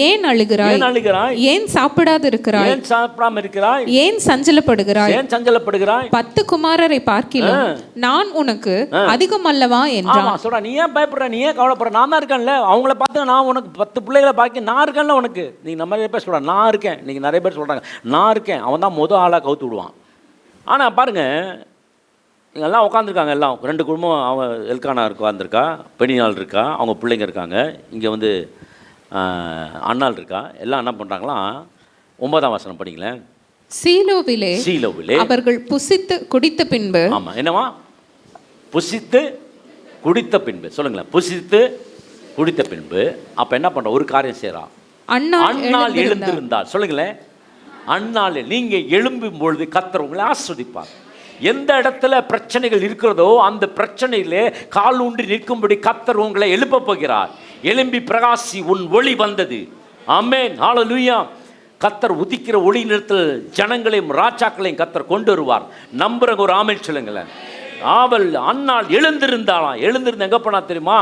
ஏன் அழுகிறாய்? ஏன் சாப்பிடாதிருக்கிறாய்? ஏன் சாப்பிடாம இருக்கிறாய்? ஏன் சஞ்சலப்படுகிறாய்? 10 குமாரரை பார்க்கிலும் நான் உனக்கு அதிகம் அல்லவா என்றான். சொல்றா, நீ ஏன் பயப்படுற? நீ ஏன் கவலைப்படுற? நான் தான் இருக்கேன்ல. அவங்கள பார்த்து நான் உனக்கு 10 பிள்ளைகளை பார்க்க நான் இருக்கேன்ல உனக்கு. நீங்க நம்ம நிறைய பேர் சொல்கிறான் நான் இருக்கேன். நீங்க நிறைய பேர் சொல்கிறாங்க நான் இருக்கேன். அவன் தான் முதல் ஆளாக கவுத்து விடுவான். ஆனால் பாருங்கள், எல்லாம் உட்காந்துருக்காங்க. எல்லாம் 2 குடும்பம். அவன் எல்கானா உட்காந்துருக்கா, பெண்ணினால் இருக்கா, அவங்க பிள்ளைங்க இருக்காங்க. இங்கே வந்து அண்ணாள் இருக்கா. எல்லாம் என்ன பண்ணுறாங்களாம்? 9ஆம் வசனம் படிங்களேன். சீலோவிலே அவர்கள் புசித்து குடித்த பின்பு. ஆமாம், என்னவா? புசித்து குடித்த பின்பு. சொல்லுங்களேன். புசித்து குடித்த பின்பு அப்போ என்ன பண்ணுற? ஒரு காரியம் செய்கிறா. அண்ணாள் எழுந்திருந்தாள். சொல்லுங்களேன். அண்ணாலே நீங்கள் எழும்பும் பொழுது கர்த்தர் உங்களை ஆஸ்வதிப்பார். எந்த இடத்துல பிரச்சனைகள் இருக்கிறதோ அந்த பிரச்சனையிலே கால் ஊன்றி நிற்கும்படி கர்த்தர் உங்களை எழுப்ப போகிறார். எழும்பி பிரகாசி, உன் ஒளி வந்தது. ஆமென், ஹல்லேலூயா. கர்த்தர் உதிக்கிற ஒளி நிறத்தில் ஜனங்களையும் ராஜாக்களையும் கர்த்தர் கொண்டு வருவார். நம்புறங்க ஒரு ஆமென் சொல்லுங்களேன். அவள் அண்ணாள் எழுந்திருந்தாளாம். எழுந்திருந்து எங்க போனா தெரியுமா?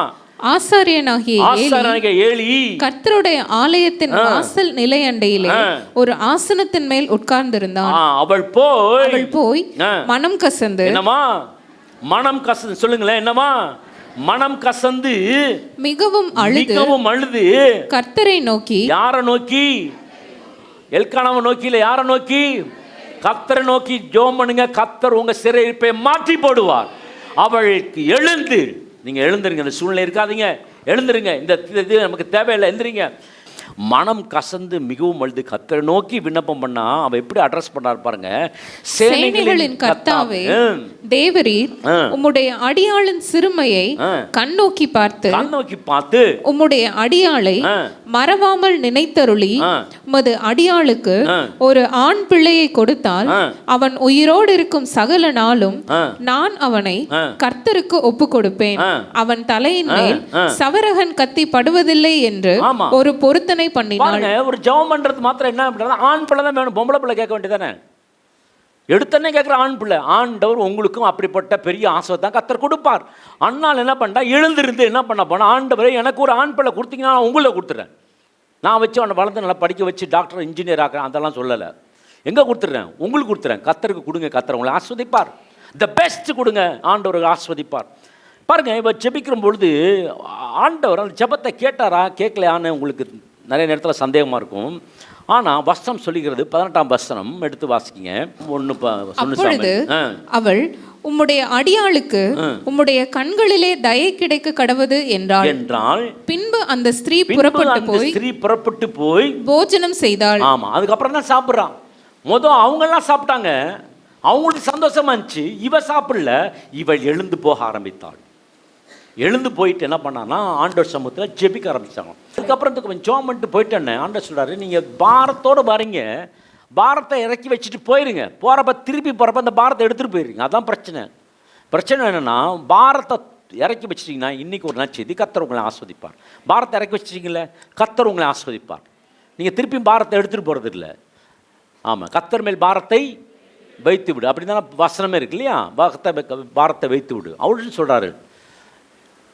ஆசாரியனாகிய ஏலி கர்த்தருடைய ஆலயத்தின் வாசல் நிலையண்டையிலே ஒரு ஆசனத்தின் மேல் உட்கார்ந்திருந்தான். அவள் போய் மனம் கசந்து. என்னமா மனம் கசந்து? சொல்லுங்களேன். என்னமா மனம் கசந்து மிகவும் அழுது கர்த்தரை நோக்கி. யாரை நோக்கி? எல்கானாவை நோக்கி இல்லை. யாரை நோக்கி? கர்த்தரை நோக்கி ஜெபம் பண்ணுங்க. கர்த்தர் உங்க சிறையிருப்பை மாற்றி போடுவார். அவளுக்கு எழுந்து, நீங்கள் எழுந்துருங்க. இந்த சூழ்நிலை இருக்காதீங்க, எழுந்துருங்க. இந்த இது நமக்கு தேவையில்லை, எழுந்துருங்க. மனம் கசந்து மிகவும் அழுது கர்த்தரை நோக்கி விண்ணப்பம் பண்ணா அவன் எப்படி அட்ரஸ் பண்ணார் பாருங்க. சேனைகளின் கர்த்தாவே தேவரீர் உம்முடைய அடியாளின் சிறுமையை கண்ணோக்கி பார்த்து உம்முடைய அடியாளை மறவாமல் நினைத்தருளி உமது அடியாளுக்கு ஒரு ஆண் பிள்ளையை கொடுத்தால் அவன் உயிரோடு இருக்கும் சகல நாளும் நான் அவனை கர்த்தருக்கு ஒப்பு கொடுப்பேன். அவன் தலையின் மேல் சவரகன் கத்தி படுவதில்லை என்று ஒரு பொருத்தனை பண்ணினாள். ஒரு ஜெபம் பண்றது மாத்திரம் என்ன, ஆண் பிள்ளை தான் வேணும், பொம்பளை பிள்ளை கேட்க வேண்டியதானே. எடுத்தனே கேட்குற ஆண் பிள்ளை. ஆண்டவர் உங்களுக்கும் அப்படிப்பட்ட பெரிய ஆசை தான் கர்த்தர் கொடுப்பார். அண்ணால் என்ன பண்ணா, எழுந்திருந்து என்ன பண்ண போனா, ஆண்டவரே எனக்கு ஒரு ஆண் பிள்ளை கொடுத்தீங்கன்னா நான் உங்களை கொடுத்துறேன், நான் வச்சு அவனை வளர்ந்து நல்லா படிக்க வச்சு டாக்டர் இன்ஜினியர் ஆக்கிறேன், அதெல்லாம் சொல்லலை. எங்கே கொடுத்துட்றேன்? உங்களுக்கு கொடுத்துறேன். கர்த்தருக்கு கொடுங்க, கர்த்தர் உங்களை ஆஸ்வதிப்பார். த பெஸ்ட் கொடுங்க, ஆண்டவருக்கு ஆஸ்வதிப்பார். பாருங்க, இப்போ ஜெபிக்கிற பொழுது ஆண்டவர் அந்த ஜெபத்தை கேட்டாரா கேட்கலையான்னு உங்களுக்கு நிறைய நேரத்தில் சந்தேகமாக இருக்கும். ஆனால் வசனம் சொல்லுகிறது, 18ஆம் வசனம் எடுத்து வாசிக்கிங்க. அப்பொழுது அவள் உம்முடைய அடியாளுக்கு உம்முடைய கண்களிலே தயை கிடைக்க கடவது என்றால் பின்பு அந்த ஸ்திரீ புறப்பட்டு போய் போஜனம் செய்தாள். ஆமா, அதுக்கப்புறம் தான் சாப்பிட்றான். அவங்கெல்லாம் சாப்பிட்டாங்க, அவங்களுக்கு சந்தோஷமா இருந்துச்சு. இவ சாப்பிடல, இவள் எழுந்து போக ஆரம்பித்தாள். எழுந்து போயிட்டு என்ன பண்ணான்னா ஆண்டவர் சமூகத்தில் ஜெபிக்க ஆரம்பித்தாங்க. அதுக்கப்புறம் கொஞ்சம் ஜோம் பண்ணிட்டு போயிட்டேன்னு ஆண்டவர் சொல்கிறாரு, நீங்கள் பாரத்தோடு வரீங்க, பாரத்தை இறக்கி வச்சுட்டு போயிருங்க. திருப்பி போகிறப்ப அந்த பாரத்தை எடுத்துகிட்டு போயிருங்க. அதான் பிரச்சனை என்னென்னா, பாரத்தை இறக்கி வச்சிட்டிங்கன்னா இன்றைக்கி ஒரு நாள் செய்தி கர்த்தர் உங்களை ஆஸ்வதிப்பார். பாரத்தை இறக்கி வச்சிட்டிங்களே, கர்த்தர் உங்களை ஆஸ்வதிப்பார். நீங்கள் திருப்பியும் பாரத்தை எடுத்துகிட்டு போகிறது இல்லை. ஆமாம், கர்த்தர் மேல் பாரத்தை வைத்து விடு, அப்படி தானே வசனமே இருக்கு இல்லையா? பாரத்தை வைத்து விடு அப்படின்னு சொல்கிறாரு.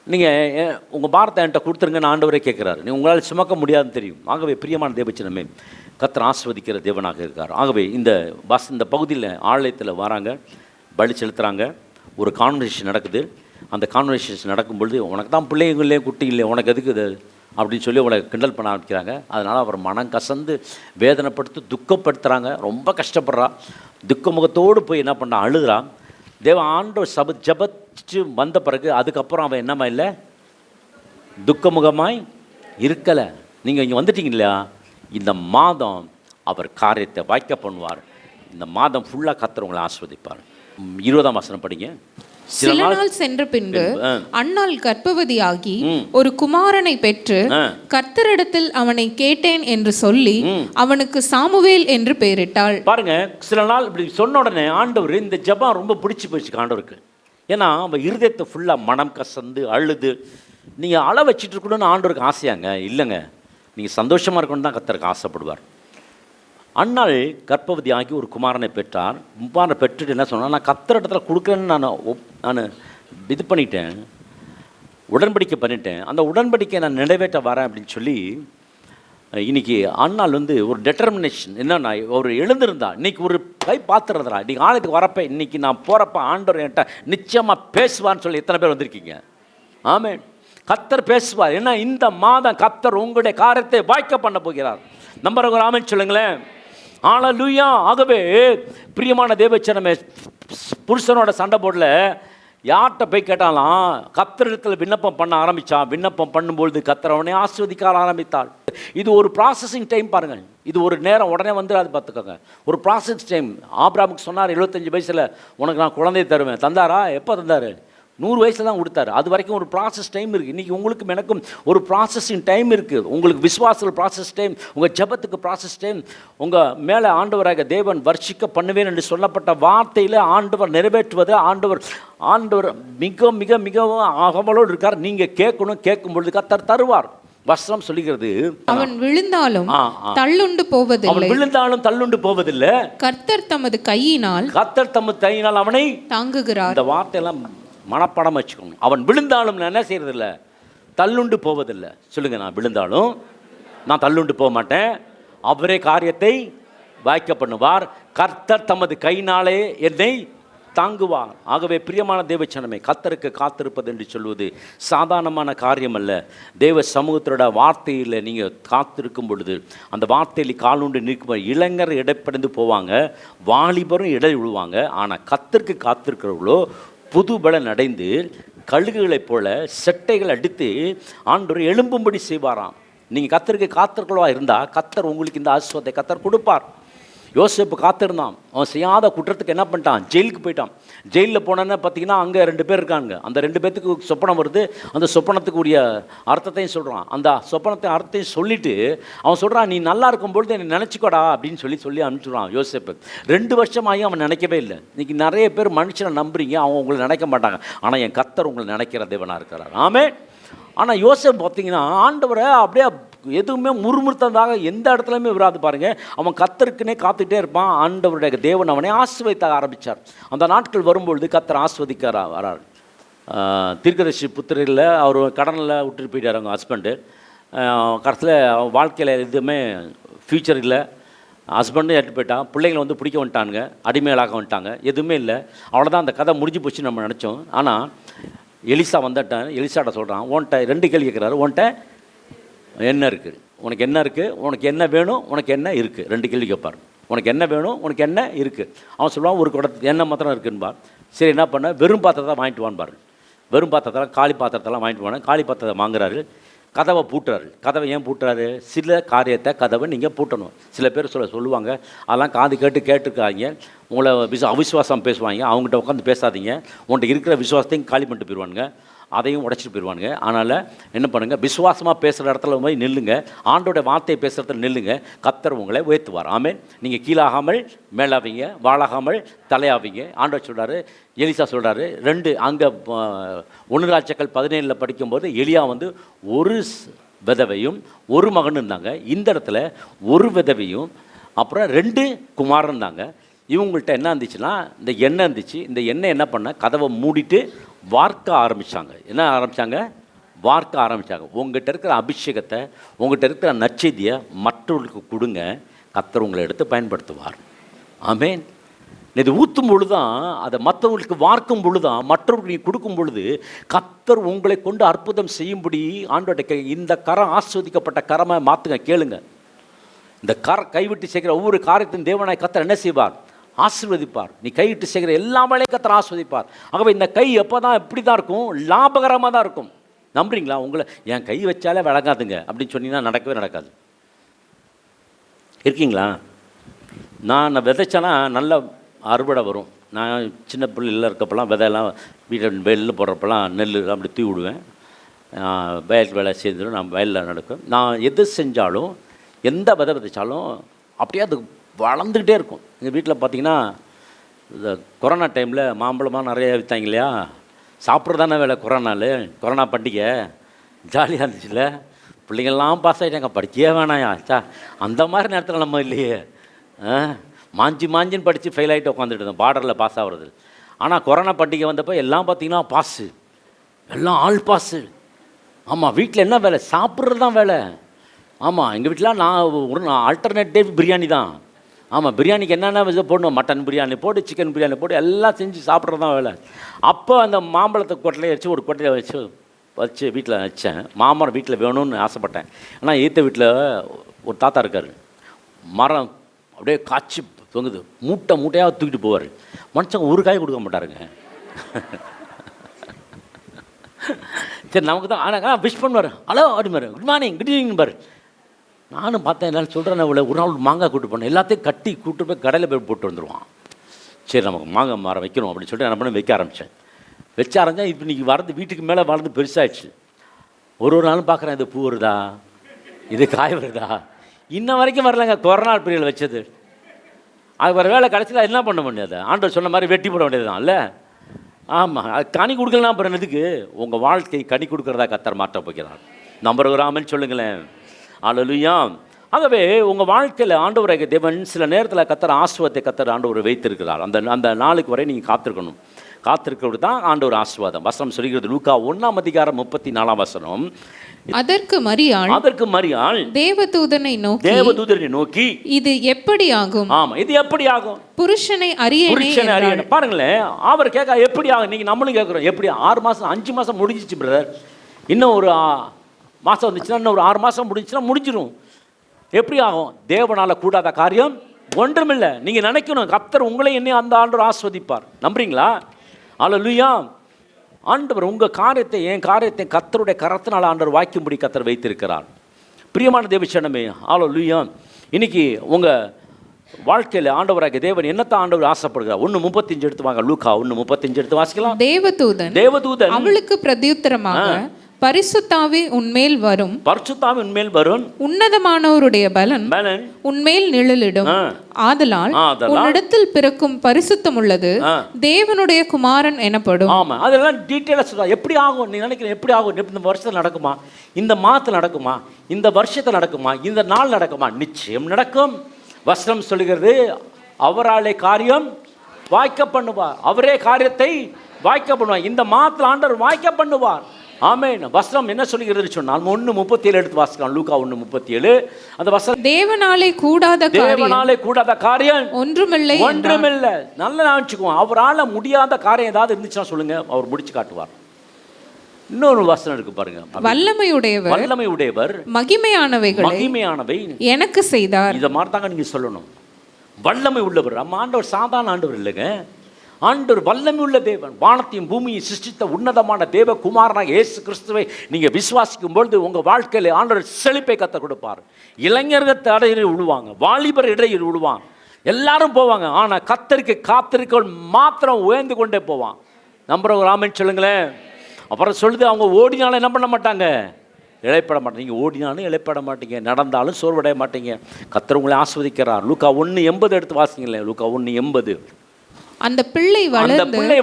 நீங்கள் உங்கள் பாரத்தை என்கிட்ட கொடுத்துருங்கன்னு ஆண்டவரே கேட்குறாரு. நீங்கள் உங்களால் சுமக்க முடியாதுன்னு தெரியும். ஆகவே பிரியமான தேவச்சனமே, கர்த்தர் ஆஸ்வதிக்கிற தேவனாக இருக்கார். ஆகவே இந்த பகுதியில் ஆலயத்தில் வராங்க, பலி செலுத்துகிறாங்க, ஒரு கான்வர்சேஷன் நடக்குது. அந்த கான்வர்சேஷன் நடக்கும்பொழுது உனக்கு தான் பிள்ளைங்க இல்லையே, குட்டி இல்லை, உனக்கு எதுக்கு இது அப்படின்னு சொல்லி அவளை கிண்டல் பண்ண ஆரம்பிக்கிறாங்க. அதனால் அவர் மனம் கசந்து வேதனைப்படுத்தி துக்கப்படுத்துகிறாங்க. ரொம்ப கஷ்டப்படுறா. துக்க முகத்தோடு போய் என்ன பண்ணா, அழுகிறா. தேவ ஆண்டவர் ஜபச்சு வந்த பிறகு அதுக்கப்புறம் அவன் என்னமா இல்லை, துக்கமுகமாய் இருக்கலை. நீங்கள் இங்கே வந்துட்டீங்க இல்லையா, இந்த மாதம் அவர் காரியத்தை வாய்க்க பண்ணுவார். இந்த மாதம் ஃபுல்லாக கர்த்தர் உங்களை ஆஸ்வதிப்பார். 20ஆம் வசனம் படிங்க. சில நாள் சென்ற பின்பு அன்னாள் கர்ப்பவதியாகி ஒரு குமாரனை பெற்று கர்த்தரிடத்தில் அவனை கேட்டேன் என்று சொல்லி அவனுக்கு சாமுவேல் என்று பெயரிட்டாள். பாருங்க, சில நாள் இப்படி சொன்ன உடனே ஆண்டவர் இந்த ஜெபம் ரொம்ப பிடிச்சி போயிடுச்சு ஆண்டவருக்கு. ஏன்னா அவன் இருதயத்தை ஃபுல்லாக மனம் கசந்து அழுது. நீங்கள் அழ வச்சுட்டு இருக்கணும்னு ஆண்டவருக்கு ஆசையாங்க? இல்லைங்க, நீங்கள் சந்தோஷமாக இருக்கணும்னு தான் கர்த்தருக்கு ஆசைப்படுவார். அன்னாள் கர்ப்பவதி ஆகி ஒரு குமாரனை பெற்றார். குமாரனை பெற்றுட்டு என்ன சொன்னால், நான் கர்த்தர் இடத்துல கொடுக்குறேன்னு நான் இது பண்ணிட்டேன், உடன்படிக்கை பண்ணிட்டேன், அந்த உடன்படிக்கை நான் நிறைவேற்ற வரேன் அப்படின்னு சொல்லி இன்றைக்கி அன்னாள் ஒரு டெட்டர்மினேஷன் என்னன்னா, ஒரு எழுந்திருந்தா. இன்றைக்கி ஒரு கை பார்த்துறதுடா, இன்றைக்கி ஆலயத்துக்கு வரப்போ இன்றைக்கி நான் போகிறப்ப ஆண்டவர் என்கிட்ட நிச்சயமாக பேசுவான்னு சொல்லி எத்தனை பேர் வந்திருக்கீங்க? ஆமென். கர்த்தர் பேசுவார். ஏன்னா இந்த மாதம் கர்த்தர் உங்களுடைய காரியத்தை வாய்க்க பண்ண போகிறார். நம்பர் ஒரு ஆமென் சொல்லுங்களேன். ஹல்லேலூயா. ஆகவே பிரியமான தேவச்சனமே, புருஷனோட சண்டை போடல, யார்கிட்ட போய் கேட்டாலாம் கர்த்தரிடத்தில் விண்ணப்பம் பண்ண ஆரம்பித்தான். விண்ணப்பம் பண்ணும்பொழுது கர்த்தர் அவனை ஆஸ்வதிக்க ஆரம்பித்தாள். இது ஒரு ப்ராசஸிங் டைம் பாருங்கள். இது ஒரு நேரம் உடனே வந்துடாது, பார்த்துக்கோங்க. ஒரு ப்ராசஸ் டைம். ஆபிரகாமுக்கு சொன்னார் 75 வயசில் உனக்கு நான் குழந்தையை தருவேன். தந்தாரா? எப்போ தந்தார்? 100 வயசில் தான் கொடுத்தாரு. அது வரைக்கும் ஒரு ப்ராசஸ் டைம் இருக்குது. இன்றைக்கி உங்களுக்கும் எனக்கும் ஒரு ப்ராசஸிங் டைம் இருக்குது. உங்களுக்கு விசுவாசத்தில் ப்ராசஸ் டைம், உங்கள் ஜெபத்துக்கு ப்ராசஸ் டைம். உங்கள் மேலே ஆண்டவராக தேவன் வர்ஷிக்க பண்ணுவேன் என்று சொல்லப்பட்ட வார்த்தையில் ஆண்டவர் நிறைவேற்றுவது ஆண்டவர் மிக மிக மிகவும் அகமலோடு இருக்கார். நீங்கள் கேட்கணும், கேட்கும் பொழுது கர்த்தர் தருவார். வசனம் சொல்லுகிறது, அவன் விழுந்தாலும் தள்ளுண்டு போவதில்லை, கர்த்தர் தமது கையினால் அவனை தாங்குகிறார். இந்த வார்த்தையெல்லாம் மனப்படம் வச்சுக்கணும். அவன் விழுந்தாலும் நான் என்ன செய்யறதில்லை, தள்ளுண்டு போவதில்லை. சொல்லுங்க, நான் விழுந்தாலும் நான் தள்ளுண்டு போக மாட்டேன். அவரே காரியத்தை வாய்க்க பண்ணுவார். கர்த்தர் தமது கையினாலே என்னை தாங்குவார். ஆகவே பிரியமான தேவச்சனமே, கர்த்தருக்கு காத்திருப்பது என்று சொல்வது சாதாரணமான காரியம் அல்ல. தேவ சமூகத்தோட வார்த்தையில் நீங்கள் காத்திருக்கும் பொழுது அந்த வார்த்தையில் காலுண்டு நிற்கும் இளைஞர் இடைப்படைந்து போவாங்க, வாலிபரும் இடை விழுவாங்க. ஆனால் கர்த்தருக்கு காத்திருக்கிறவர்களோ புது பலன் அடைந்து கழுகுகளைப் போல செட்டைகள் அடித்து ஆண்டவர் எழும்பும்படி செய்வாராம். நீங்கள் கத்தருக்கு காத்திருக்கிறவா இருந்தால் கத்தர் உங்களுக்கு இந்த ஆசீர்வாதத்தை கத்தர் கொடுப்பார். யோசேப்பு காத்திருந்தான். அவன் செய்யாத குற்றத்துக்கு என்ன பண்ணிட்டான்? ஜெயிலுக்கு போயிட்டான். ஜெயிலில் போனோன்னு பார்த்தீங்கன்னா அங்கே 2 பேர் இருக்காங்க. அந்த 2 பேர்த்துக்கு சொப்பனம் வருது. அந்த சொப்பனத்துக்கு உரிய அர்த்தத்தையும் சொல்கிறான். அந்த சொப்பனத்தை அர்த்தத்தையும் சொல்லிவிட்டு அவன் சொல்கிறான், நீ நல்லா இருக்கும்பொழுது என்னை நினச்சிக்கோடா அப்படின்னு சொல்லி அனுப்பிச்சுடுறான் யோசேப்பு. 2 வருஷமாகி அவன் நினைக்கவே இல்லை. இன்றைக்கி நிறைய பேர் மனுஷனை நம்புறீங்க, அவங்க உங்களை நினைக்க மாட்டாங்க. ஆனால் என் கர்த்தர் உங்களை நினைக்கிற தேவனாக இருக்கிறார். ஆமென். ஆனால் யோசேப்பு பார்த்தீங்கன்னா ஆண்டவரை அப்படியே எதுவுமே முறுமுறுத்ததாக எந்த இடத்துலையுமே விராது பாருங்கள். அவன் கர்த்தருக்குன்னே காத்துக்கிட்டே இருப்பான். ஆண்டவருடைய தேவன் அவனை ஆசீர்வதிக்க ஆரம்பித்தார். அந்த நாட்கள் வரும்பொழுது கர்த்தர் ஆசீர்வதிக்க வரார். தீர்க்கதரிசி புத்திரில் அவர் கடனில் விட்டுட்டு போயிட்டார் அவங்க ஹஸ்பண்டு. கடைசியில் வாழ்க்கையில் எதுவுமே ஃப்யூச்சர் இல்லை. ஹஸ்பண்டும் ஏற்று போயிட்டான். பிள்ளைங்களை வந்து பிடிக்க வந்துட்டானுங்க, அடிமைகளாக வந்துட்டாங்க, எதுவுமே இல்லை. அவ்வளோதான், அந்த கதை முடிஞ்சு போச்சு நம்ம நினச்சோம். ஆனால் எலிசா வந்துட்டான். எலிசாட்ட சொல்கிறான், உன்கிட்ட 2 கேள்வி கேட்குறாரு. உன்கிட்ட என்ன இருக்குது, உனக்கு என்ன இருக்குது, உனக்கு என்ன வேணும், உனக்கு என்ன இருக்குது, 2 கேள்வி கேட்பார். உனக்கு என்ன வேணும், உனக்கு என்ன இருக்குது. அவன் சொல்லுவான், ஒரு குடத்து எண்ணெய் மாத்திரம் இருக்குன்னுபார். சரி என்ன பண்ண, வெறும் பாத்திரத்தை வாங்கிட்டு வான்பார். வெறும் பாத்திரத்தெல்லாம் காலி பாத்திரத்தெல்லாம் வாங்கிட்டு வாங்க. காலி பாத்திரத்தை வாங்குறாரு. கதவை பூட்டுறாரு. கதவை ஏன் பூட்டுறாரு? சில காரியத்தை கதவை நீங்கள் பூட்டணும். சில பேர் சொல்லுவாங்க, அதெல்லாம் காது கேட்டுருக்காங்க, உங்களை அவிசுவாசம் பேசுவாங்க, அவங்ககிட்ட உட்காந்து பேசாதீங்க, உங்கள்கிட்ட இருக்கிற விசுவாசத்தையும் காலி பண்ணிட்டு போயிடுவாங்க, அதையும் உடச்சிட்டு போயிடுவானுங்க. அதனால் என்ன பண்ணுங்கள், விசுவாசமாக பேசுகிற இடத்துல போய் நில்லுங்க, ஆண்டோட வார்த்தையை பேசுகிறதுல நில்லுங்க, கர்த்தர் உங்களை உயர்த்துவார். ஆமென். நீங்கள் கீழாகாமல் மேலாவீங்க, வாழாகாமல் தலையாவீங்க. ஆண்டவர் சொல்கிறாரு, எலிசா சொல்கிறாரு. 2 அங்கே 1 ராஜாக்கள் 17 படிக்கும்போது எலியா வந்து ஒரு விதவையும் ஒரு மகன் இருந்தாங்க. இந்த இடத்துல ஒரு விதவையும் அப்புறம் 2 குமாரன் இருந்தாங்க. இவங்கள்ட்ட என்ன இருந்துச்சுன்னா இந்த எண்ணெய் இருந்துச்சு. இந்த எண்ணெய் என்ன பண்ண, கதவை மூடிட்டு வார்க்க ஆரம்பித்தாங்க. என்ன ஆரம்பித்தாங்க? வார்க்க ஆரம்பித்தாங்க. உங்கள்கிட்ட இருக்கிற அபிஷேகத்தை, உங்கள்கிட்ட இருக்கிற நற்செய்தியை மற்றவர்களுக்கு கொடுங்க, கர்த்தர் உங்களை எடுத்து பயன்படுத்துவார். ஆமென். இது ஊற்றும் பொழுது தான், அதை மற்றவங்களுக்கு வார்க்கும் பொழுது தான், மற்றவர்களுக்கு நீ கொடுக்கும் பொழுது கர்த்தர் உங்களை கொண்டு அற்புதம் செய்யும்படி ஆண்டோட இந்த கரம் ஆஸ்வதிக்கப்பட்ட கரமாக மாற்றுங்க. கேளுங்க, இந்த கைவிட்டு செய்கிற ஒவ்வொரு காரியத்தின் தேவனாய் கர்த்தர் என்ன செய்வார்? ஆசீர்வதிப்பார். நீ கையிட்டு செய்கிற எல்லா வேலையும் கர்த்தர் ஆசீர்வதிப்பார். ஆகவே இந்த கை எப்போ தான் இப்படி தான் இருக்கும்? லாபகரமாக தான் இருக்கும். நம்புறீங்களா? உங்களை என் கை வச்சாலே விளங்காதுங்க அப்படின்னு சொன்னீங்கன்னா நடக்கவே நடக்காது. இருக்கீங்களா? நான் விதைச்சேன்னா நல்ல அறுவடை வரும். நான் சின்ன பிள்ளைல இருக்கப்பெல்லாம் விதையெல்லாம் வீட்டில் வெயிலில் போடுறப்பெல்லாம் நெல் அப்படி தூவி விடுவேன். வயல் வேலை செய்துடும், நான் வயலில் நடக்கும். நான் எது செஞ்சாலும், எந்த விதை விதைச்சாலும் அப்படியே அது வளர்ந்துக்கிட்டே இருக்கும். எங்கள் வீட்டில் பார்த்திங்கன்னா இந்த கொரோனா டைமில் மாம்பழமாக நிறைய விற்றாங்க இல்லையா? சாப்பிட்றதானே வேலை. கொரோனா பண்டிகை ஜாலியாக இருந்துச்சுல்ல. பிள்ளைங்கள்லாம் பாஸ் ஆகிட்டாங்க, படிக்கவே வேணாயா சா. அந்த மாதிரி நேரத்தில் நம்ம இல்லையே, மாஞ்சின்னு படித்து ஃபெயில் ஆகிட்டு உட்காந்துட்டு இருந்தோம், பார்டரில் பாஸ் ஆகிறது. ஆனால் கொரோனா பண்டிகை வந்தப்போ எல்லாம் பார்த்திங்கன்னா பாஸு, எல்லாம் ஆல் பாஸு. ஆமாம், வீட்டில் என்ன வேலை? சாப்பிட்றது தான் வேலை. ஆமாம், எங்கள் வீட்டில் நான் ஒரு ஆல்டர்னேட்டிவ் பிரியாணி தான். ஆமாம், பிரியாணிக்கு என்னென்ன இது போடணும், மட்டன் பிரியாணி போட்டு, சிக்கன் பிரியாணி போட்டு எல்லாம் செஞ்சு சாப்பிட்றது தான் வேலை. அப்போ அந்த மாம்பழத்தை கொட்டையை வச்சு ஒரு கொட்டையை வச்சு வீட்டில் வச்சேன். மாமரம் வீட்டில் வேணும்னு ஆசைப்பட்டேன். ஆனால் ஏற்ற வீட்டில் ஒரு தாத்தா இருக்கார், மரம் அப்படியே காய்ச்சி தொங்குது, மூட்டையாக தூக்கிட்டு போவார். மனுஷங்க ஒரு காய் கொடுக்க மாட்டாருங்க. சரி, நமக்கு தான். ஆனால் விஷ் பண்ணுவார், ஹலோ அப்படிமாரு, குட் மார்னிங், குட் ஈவினிங் பாரு. நானும் பார்த்தேன், எல்லாம் சொல்கிறேன், இவ்வளோ ஒரு நாள் மாங்காய் கூட்டு போனேன், எல்லாத்தையும் கட்டி கூட்டு போய் கடையில் போய் போட்டு வந்துடுவான். சரி, நமக்கு மாங்காய் மரம் வைக்கணும் அப்படின்னு சொல்லிட்டு என்ன பண்ண வைக்க ஆரம்பித்தேன். வச்ச ஆரம்பித்தேன். இப்போ இன்றைக்கி வரது வீட்டுக்கு மேலே வளர்ந்து பெருசாகிடுச்சு. ஒரு நாளும் பார்க்குறேன், இது பூ வருதா, இது காய் வருதா. இன்ன வரைக்கும் வரலைங்க. கொரோனா பீரியட் வச்சது அது வர வேலை. கடைசியில் என்ன பண்ண முடியாது, ஆண்டவர் சொன்ன மாதிரி வெட்டி போட வேண்டியது தான் இல்லை. ஆமாம், அது கனி கொடுக்கலாம். அப்புறம் எதுக்கு? உங்கள் வாழ்க்கை கனி கொடுக்குறதா கர்த்தர் மாற்ற போகிறார். நம்புகிறாமன்னு சொல்லுங்களேன். அல்லேலூயா. ஆகவே உங்கள் வாழ்க்கையில் ஆண்டவராகிய தேவன் சில நேரத்தில் கர்த்தர் ஆசீர்வாதத்தை கர்த்தர் ஆண்டவர் வைத்திருக்கிறார். அந்த நாளுக்கு வரை நீங்கள் காத்திருக்கணும். காத்திருக்கிறது தான் ஆண்டவர் ஆசீர்வாதம். வசனம் சொல்கிறது, லூக்கா 1:34. அதற்கு மரியாள் தேவதூதனை நோக்கி இது எப்படி ஆகும்? ஆமா, இது எப்படி ஆகும்? புருஷனை அறியேனே. பாருங்களேன், அவர் கேட்க எப்படி ஆகும். நீங்க நம்மளும் கேட்குறோம், எப்படி 6 மாதம் 5 மாதம் முடிஞ்சிச்சு பிரதர், இன்னும் ஒரு மாதம் வந்துச்சுன்னா, இன்னும் ஒரு 6 மாதம் முடிஞ்சுன்னா முடிஞ்சிடும். எப்படி ஆகும்? தேவனால் கூடாத காரியம் ஒன்றுமில்லை. நீங்கள் நினைக்கணும், கர்த்தர் உங்களை என்னையும் அந்த ஆண்டவர் ஆஸ்வதிப்பார். நம்புறீங்களா? அல்லேலூயா. ஆண்டவர் உங்கள் காரியத்தை, என் காரியத்தை கர்த்தருடைய கரத்தினால் ஆண்டவர் வாய்க்கும்படி கர்த்தர் வைத்திருக்கிறார். பிரியமான தேவச்சனமே, ஹல்லேலூயா. இன்னைக்கு உங்கள் வாழ்க்கையில் ஆண்டவராகிய தேவன் என்னத்தான் ஆண்டவர் ஆசைப்படுகிறார்? 1:35 எடுத்து வாங்க. லூக்கா 1:35 எடுத்து வாசிக்கலாம். தேவதூதன் அவளுக்கு பிரதியுத்தரமாக, பரிசுத்தாவி உன்மேல் வரும், பரிசுத்தாவி உன்மேல் வரும், உன்னதமானவருடைய பலன் உன்மேல் நிழலிடும், ஆதலால் உன்னிடத்தில் பிறக்கும் பரிசுத்தம் உள்ளது தேவனுடைய குமாரன் எனப்படும். ஆமா, அதெல்லாம் டீட்டெயிலாக சொல்றாங்க. எப்படி ஆகும் நீ நினைக்கிறேன்? எப்படி ஆகும்? இந்த வருஷத்தில் நடக்குமா? இந்த மாதத்தில் நடக்குமா? இந்த வருஷத்தில் நடக்குமா? இந்த நாள் நடக்குமா? நிச்சயம் நடக்கும். வசனம் சொல்லுகிறது, அவராலே காரியம் வாய்க்க பண்ணுவார். அவரே காரியத்தை வாய்க்க பண்ணுவார். இந்த மாதத்தில் ஆண்டவர் வாய்க்க பண்ணுவார். ஆமென். வசனம் என்ன சொல்லுகிறது சொன்னால் 1:37 எடுத்து வாசிக்கலாம். லூக்கா 1:37. அந்த வசனம், தேவனாலே கூடாத காரியம் ஒன்றுமில்லை. நல்லா நினைச்சுக்குவோம். அவரால் முடியாத காரியம் ஏதாவது இருந்துச்சுன்னா சொல்லுங்க, அவர் முடிச்சு காட்டுவார். இன்னொரு வசனம் இருக்கு பாருங்க, வல்லமையுடையவர் மகிமையானவை எனக்கு செய்தார். இதை மாதிரி தாங்க நீங்க சொல்லணும். வல்லமை உள்ளவர். நம்ம ஆண்டவர் சாதாரண ஆண்டவர் இல்லைங்க. ஆண்டவர் வல்லமை உள்ள தேவன். வானத்தையும் பூமியை சிருஷ்டித்த உன்னதமான தேவ குமாரனாக இயேசு கிறிஸ்துவை நீங்க விசுவாசிக்கும் பொழுது உங்க வாழ்க்கையில ஆண்டவர் செழிப்பை கற்றுக் கொடுப்பார். இளைஞர்கள் இடையில் விழுவாங்க, வாலிபர் இடையில் விழுவாங்க, எல்லாரும் போவாங்க. ஆனா கர்த்தருக்கு காத்திருக்க மாத்திரம் உயர்ந்து கொண்டே போவான். நம்புறவங்க ஆமென் சொல்லுங்களேன். அப்புறம் சொல்லுது, அவங்க ஓடினாலும் என்ன பண்ண மாட்டாங்க? இழைப்பட மாட்டீங்க. நீங்கள் ஓடினாலும் இழைப்பட மாட்டீங்க, நடந்தாலும் சோர்வடைய மாட்டீங்க. கர்த்தர் உங்களை ஆஸ்வதிக்கிறார். லூக்கா 1:80 எடுத்து வாசிங்களேன். லூக்கா 1:80. அந்த பிள்ளை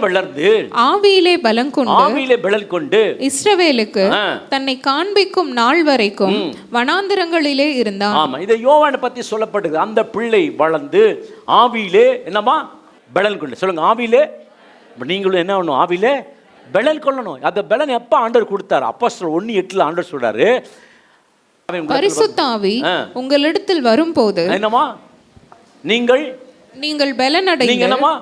வளர்ந்து ஆவியிலே பலன் கொண்டு இஸ்ரவேலுக்கு தன்னை காண்பிக்கும் நாள் வரைக்கும் வனாந்தரங்களிலே இருந்தான். ஆமா, இதை யோவானை பத்தி சொல்லப்படுது. அந்த பிள்ளை வளர்ந்து ஆவியிலே என்னமா பலன் கொண்டு. சொல்லுங்க, ஆவியிலே. நீங்களும் என்ன பண்ணணும்? ஆவியிலே பலன் கொள்ளணும். அந்த பலன் எப்ப ஆண்டவர் கொடுத்தாரு? அப்போஸ்தலர் 1:8 ஆண்டவர் சொல்றாரு, பரிசுத்த ஆவி உங்களிடத்தில் வரும்போது என்னமா நீங்கள் பலன் அடைந்து என்னமா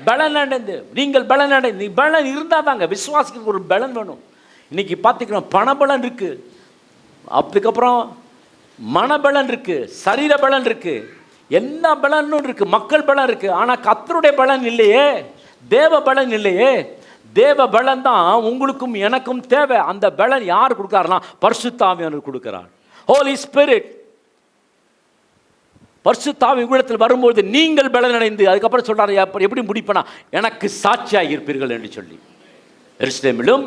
பலன் அடைந்து நீங்கள் பலன் அடைந்து. பலன் இருந்தால் தாங்க விசுவாசிக்கு ஒரு பலன் வேணும். இன்னைக்கு பார்த்துக்கணும், பணபலன் இருக்கு, அதுக்கப்புறம் மனபலன் இருக்கு, சரீர பலன் இருக்கு, என்ன பலனும் இருக்கு, மக்கள் பலன் இருக்கு. ஆனால் கர்த்தருடைய பலன் இல்லையே, தேவ பலன் இல்லையே. தேவ பலன் தான் உங்களுக்கும் எனக்கும் தேவை. அந்த பலன் யார் கொடுக்காருன்னா பரிசுத்த ஆவியானவர் கொடுக்கிறார். ஹோலி ஸ்பிரிட். பரிசுத்த ஆவி உங்களிடத்தில் வரும்போது நீங்கள் பலன் அடைந்து, அதுக்கப்புறம் சொல்றாரு எப்படி முடிப்பனா, எனக்கு சாட்சியாக இருப்பீர்கள் என்று சொல்லி. எருசலேமிலும்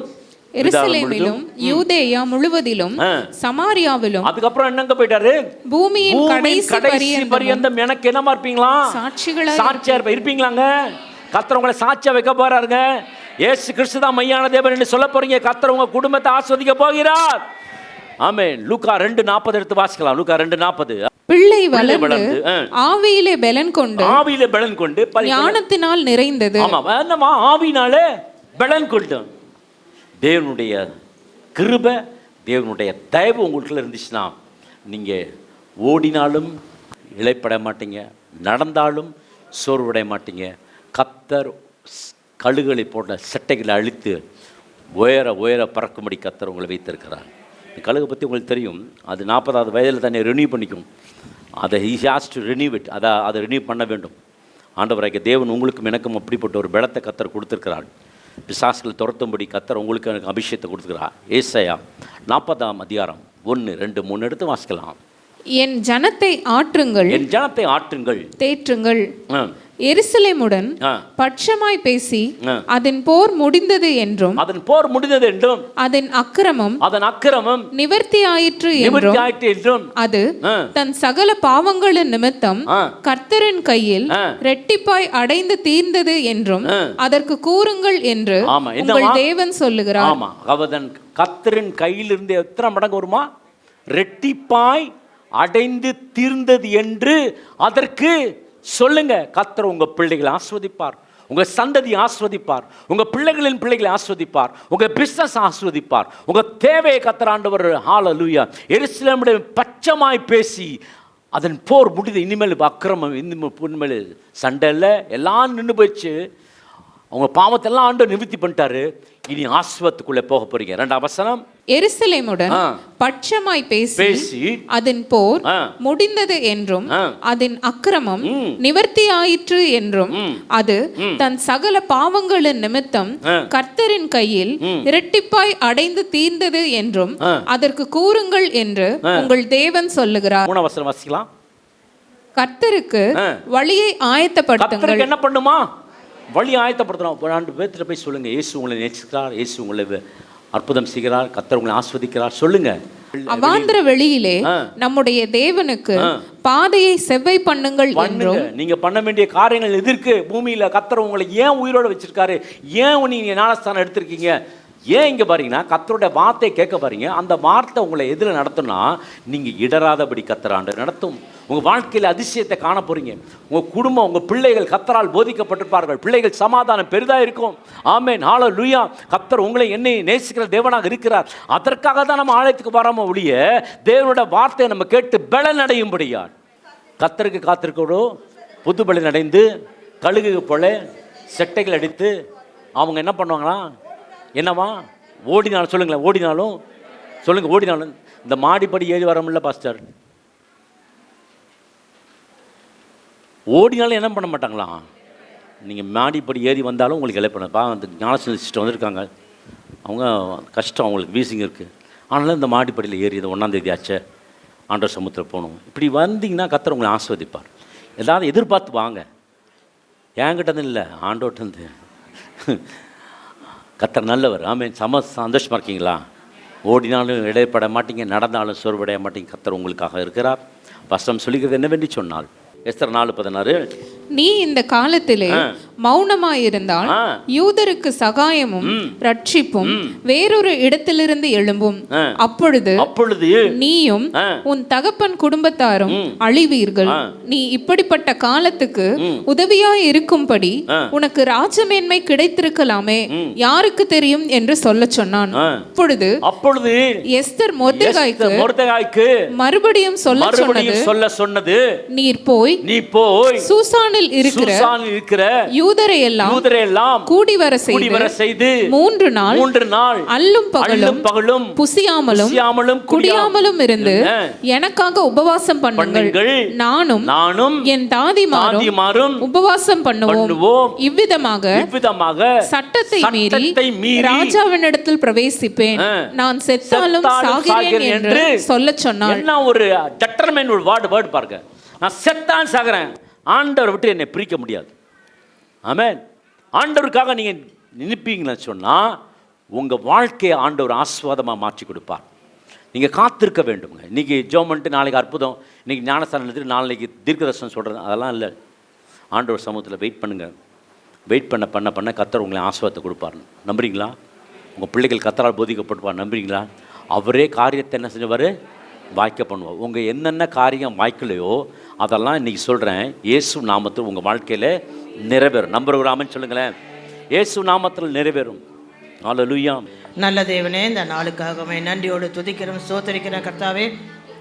யூதேயா முழுவதிலும் சமாரியாவிலும், அதுக்கப்புறம் என்னங்க போயிட்டாரு? பூமியின் கடைசி பரியந்தம் எனக்கு என்னமா இருப்பீங்களா? சாட்சியா இருப்பீங்களாங்க. கர்த்தர் உங்களை சாட்சியா வைக்க போறாருங்க. இயேசு கிறிஸ்து தான் மெய்யான தேவன் என்று சொல்ல போறீங்க. கர்த்தர் உங்க குடும்பத்தை ஆஸ்வதிக்க போகிறார். ஆமென். லூக்கா 2:40 எடுத்து வாசிக்கலாம். லூக்கா 2:40. பிள்ளை வளர்ந்து ஆவியிலே பலன் கொண்டு ஞானத்தினால் நிறைந்தது. ஆமா, என்னமா ஆவியினாலே பலன் கொண்டோம். தேவனுடைய கிருபை, தேவனுடைய தயவு உங்களுக்குள்ள இருந்துச்சுன்னா நீங்க ஓடினாலும் இளைப்பட மாட்டீங்க, நடந்தாலும் சோர்வடைய மாட்டீங்க. கர்த்தர் கழுகுகளை போட்ட செட்டைகளை அழித்து உயர பறக்கும்படி கர்த்தர் உங்களை வைத்திருக்கிறார். இந்த கழுகை பற்றி உங்களுக்கு தெரியும். அது 40வது வயதில் தன்னை ரினியூ பண்ணிக்கும். அதை he has to renew it. அதை ரினியூ பண்ண வேண்டும். ஆண்டவராகிய தேவன் உங்களுக்கும் எனக்கும் அப்படிப்பட்ட ஒரு பலத்தை கர்த்தர் கொடுத்துருக்கிறார். பிசாசுகளை துரத்தும்படி கர்த்தர் உங்களுக்கு எனக்கு அபிஷேகத்தை கொடுத்துருக்கிறார். ஏசாயா 40ஆம் அதிகாரம் 1, 2, 3 எடுத்து வாசிக்கலாம். என் ஜனத்தை ஆற்றுங்கள் தேற்றுங்கள். எருசலேமுடன் பட்சமாய் பேசி அதன் போர் முடிந்தது என்றும் அதன் அக்கிரமம் நிவர்த்தி ஆயிற்று என்றும் அது தன் சகல பாவங்களின் நிமித்தம் கர்த்தரின் கையில் ரெட்டிப்பாய் அடைந்து தீர்ந்தது என்றும் அதற்கு கூறுங்கள் என்று உங்கள் தேவன் சொல்லுகிறார். அவன் கர்த்தரின் கையில் இருந்து எத்தனை மடங்கு வருமா? ரெட்டிப்பாய் அடைந்து தீர்ந்தது என்று அதற்கு சொல்லுங்க. கர்த்தர் உங்க பிள்ளைகளை ஆஸ்வதிப்பார், உங்க சந்ததி ஆஸ்வதிப்பார், உங்க பிள்ளைகளின் பிள்ளைகளை ஆஸ்வதிப்பார், உங்க பிசினஸ் ஆஸ்வதிப்பார், உங்க தேவையை கர்த்தர் ஆண்டவர். ஹல்லேலூயா. எருசலேமுடைய பட்சமாய் பேசி அதன் போர் முடிது. இனிமேல் அக்கிரமம், இனிமேல் சண்டை இல்லை, எல்லாம் நின்று போயிடுச்சு. அவங்க பாவத்தெல்லாம் ஆண்டவர் நிவர்த்தி பண்ணிட்டாரு. இனி ஆசீர்வாதத்துக்குள்ளே போக போறீங்க. 2ஆம் வசனம், எருசலேமுடன் பட்சமாய் பேசி அதன் போர் முடிந்தது என்றும் அதன் அக்கிரமம் நிவர்த்தி ஆயிற்று என்றும் அது தன் சகல பாவங்களின் நிமித்தம் கர்த்தரின் கையில் இரட்டிப்பாய் அடைந்து தீர்ந்தது என்றும் அதற்கு கூறுங்கள் என்று உங்கள் தேவன் சொல்லுகிறார். 3ஆம் வசனம் வாசிக்கலாம். கர்த்தருக்கு வழியை ஆயத்தப்படுத்துங்கள். என்ன பண்ணுமா? வழி ஆயத்தப்படுத்தணும். 2 பேர்கிட்ட போய் சொல்லுங்க, இயேசு உங்களை நேசிக்கிறார், இயேசு உங்களை அற்புதம் செய்கிறார், கர்த்தர் உங்களை ஆஸ்வதிக்கிறார் சொல்லுங்க. அவாந்திர வெளியிலே நம்முடைய தேவனுக்கு பாதையை செவ்வை பண்ணுங்கள் என்றும். நீங்க பண்ண வேண்டிய காரியங்கள் எதற்கு? பூமியில கர்த்தர் உங்களை ஏன் உயிரோட வச்சிருக்காரு? ஏன் நீங்க ஞானஸ்தானம் எடுத்திருக்கீங்க? ஏன் இங்கே பாருங்கன்னா கர்த்தருடைய வார்த்தையை கேட்க பாருங்க. அந்த வார்த்தை உங்களை எதில் நடத்தும்னா நீங்கள் இடராதபடி கர்த்தர் ஆண்டவர் நடத்தும். உங்கள் வாழ்க்கையில் அதிசயத்தை காண போகிறீங்க. உங்கள் குடும்பம், உங்கள் பிள்ளைகள் கர்த்தரால் போதிக்கப்பட்டிருப்பார்கள். பிள்ளைகள் சமாதானம் பெரிதாக இருக்கும். ஆமென், ஹல்லேலூயா. கர்த்தர் உங்களை என்னை நேசிக்கிற தேவனாக இருக்கிறார். அதற்காக தான் நம்ம ஆலயத்துக்கு வராமல் ஒழிய தேவனுடைய வார்த்தையை நம்ம கேட்டு பலன் அடையும்படியா. கர்த்தருக்கு காத்திருக்கிறோம். புது பலன் அடைந்து கழுகு போல செட்டைகள் அடித்து அவங்க என்ன பண்ணுவாங்களா? என்னவா? ஓடினாலும் சொல்லுங்களேன், ஓடினாலும் சொல்லுங்க, ஓடினாலும் இந்த மாடிப்படி ஏறி வர முடியல பாஸ்டர். ஓடினாலும் என்ன பண்ண மாட்டாங்களா? நீங்கள் மாடிப்படி ஏறி வந்தாலும் உங்களுக்கு இழைப்பா. அந்த ஞானசன சிஸ்டம் வந்திருக்காங்க, அவங்க கஷ்டம், அவங்களுக்கு வீசிங் இருக்குது. ஆனாலும் இந்த மாடிப்படியில் ஏறி இந்த 1ஆம் தேதி ஆச்சு ஆண்டவர் சமுத்திரம் போகணும். இப்படி வந்தீங்கன்னா கர்த்தர் உங்களை ஆஸ்வதிப்பார். ஏதாவது எதிர்பார்த்து வாங்க. என்கிட்டது இல்லை, ஆண்டோட்டந்து. கர்த்தர் நல்லவர். ஆமென். சந்தோஷமாக இருக்கீங்களா? ஓடினாலும் இடைப்பட மாட்டீங்க, நடந்தாலும் சோர்வடைய மாட்டீங்க. கர்த்தர் உங்களுக்காக இருக்கிறார். வசனம் சொல்லிக்கிறது என்னவென்று சொன்னால் எஸ்தர் 4:16, நீ இந்த காலத்திலே மௌனமாயிருந்தால் யூதருக்கு சகாயமும் ரட்சிப்பும் வேறொரு இடத்திலிருந்து எழும்பும். அப்பொழுது நீயும் உன் தகப்பன் குடும்பத்தாரும் அழிவீர்கள். நீ இப்படிப்பட்ட காலத்துக்கு உதவியாய் இருக்கும்படி உனக்கு ராஜமேன்மை கிடைத்திருக்கலாமே, யாருக்கு தெரியும் என்று சொல்ல சொன்னான். அப்பொழுது எஸ்தர் மொர்தெகாய்க்கு மறுபடியும் சொல்ல சொன்னது, நீர் போய் சூசானில் இருக்கிற யூதரை எல்லாம் கூடி வர செய்து 3 நாள் அல்லும் பகலும் புசியாமலும் குடியாமலும் இருந்து எனக்காக உபவாசம் பண்ணுங்கள். நானும் என் தாதிமாரும் உபவாசம் பண்ணுவோம். இவ்விதமாக சட்டத்தை மீறி ராஜாவினிடத்தில் பிரவேசிப்பேன். நான் செத்தாலும் சாகிறேன் என்று சொல்ல சொன்னாள். என்ன ஒரு டெட்டர்மென்ட் வேர்ட் பாருங்க. நான் செத்தான் சாகிறேன், ஆண்டவர் விட்டு என்னை பிரிக்க முடியாது. ஆமென். ஆண்டவருக்காக நீங்கள் நினைப்பீங்கன்னு சொன்னால் உங்கள் வாழ்க்கையை ஆண்டவர் ஆசீர்வாதமாக மாற்றி கொடுப்பார். நீங்கள் காத்திருக்க வேண்டுங்க. இன்றைக்கி ஜோமன்ட்டு நாளைக்கு அற்புதம், இன்றைக்கி ஞானஸ்தானம் எடுத்துட்டு நாளைக்கு தீர்க்கதர்சனம் சொல்கிறது அதெல்லாம் இல்லை. ஆண்டவர் சமூகத்தில் வெயிட் பண்ணுங்கள். வெயிட் பண்ண கர்த்தர் உங்களை ஆசீர்வாதத்தை கொடுப்பார். நம்புறீங்களா? உங்கள் பிள்ளைகள் கர்த்தரால் போதிக்கப்பட்டுப்பார். நம்புறீங்களா? அவரே காரியத்தை என்ன செஞ்சவர்? வாய்க்க பண்ணுவோம். உங்கள் என்னென்ன காரியம் வாய்க்கலையோ அதெல்லாம் இன்றைக்கி சொல்கிறேன், இயேசு நாமத்தில் உங்கள் வாழ்க்கையில் நிறைவேறும். நம்புகிறாமன்னு சொல்லுங்களேன். இயேசு நாமத்தில் நிறைவேறும். ஹல்லேலூயா. நல்ல தேவனே, இந்த நாளுக்காகவே நன்றியோடு துதிக்கிறோம், ஸ்தோத்திரிக்கிற கர்த்தாவே.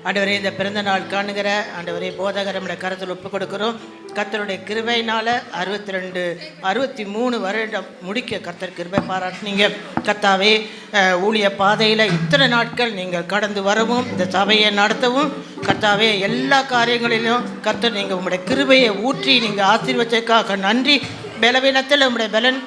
ஆண்டவரே, இந்த பிறந்த நாள் காணுகிற ஆண்டவரே போதகரமுடைய கருத்தில் ஒப்புக் கொடுக்கிறோம். கர்த்தருடைய கிருபையினால் 63 வருடம் முடிக்க கர்த்தர் கிருபை பாராட்டினீங்க. கர்த்தாவே, ஊழிய பாதையில் இத்தனை நாட்கள் நீங்கள் கடந்து வரவும் இந்த சபையை நடத்தவும் கர்த்தாவே எல்லா காரியங்களிலும் கர்த்தர் நீங்கள் உங்களுடைய கிருபையை ஊற்றி நீங்கள் ஆசீர்வதிச்சதுக்காக நன்றி. பலவீனத்தில் உங்களுடைய பலன்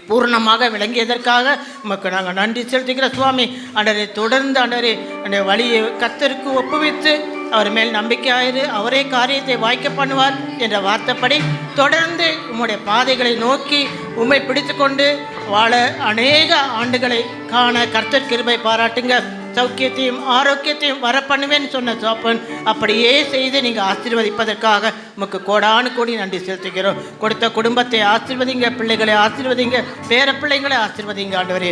பூர்ணமாக விளங்கியதற்காக உமக்கு நாங்கள் நன்றி செலுத்துகிற சுவாமி. ஆண்டவரே, தொடர்ந்து ஆண்டவரே அந்த வழியை கர்த்தருக்கு ஒப்புவித்து அவர் மேல் நம்பிக்கையாயிரு, அவரே காரியத்தை வாய்க்க பண்ணுவார் என்ற வார்த்தைப்படி தொடர்ந்து உம்முடைய பாதைகளை நோக்கி உம்மை பிடித்து கொண்டு வாழ அநேக ஆண்டுகளை காண கர்த்தர் கிருபை பாராட்டுங்க. சௌக்கியத்தையும் ஆரோக்கியத்தையும் வர பண்ணுவேன்னு சொன்ன தோப்பன் அப்படியே செய்து நீங்கள் ஆசீர்வதிப்பதற்காக உமக்கு கோடானு கோடி நன்றி செலுத்துகிறோம். கொடுத்த குடும்பத்தை ஆசீர்வதிங்க, பிள்ளைகளை ஆசீர்வதிங்க, பேர பிள்ளைகளை ஆசீர்வதிங்க. ஆண்டவரே,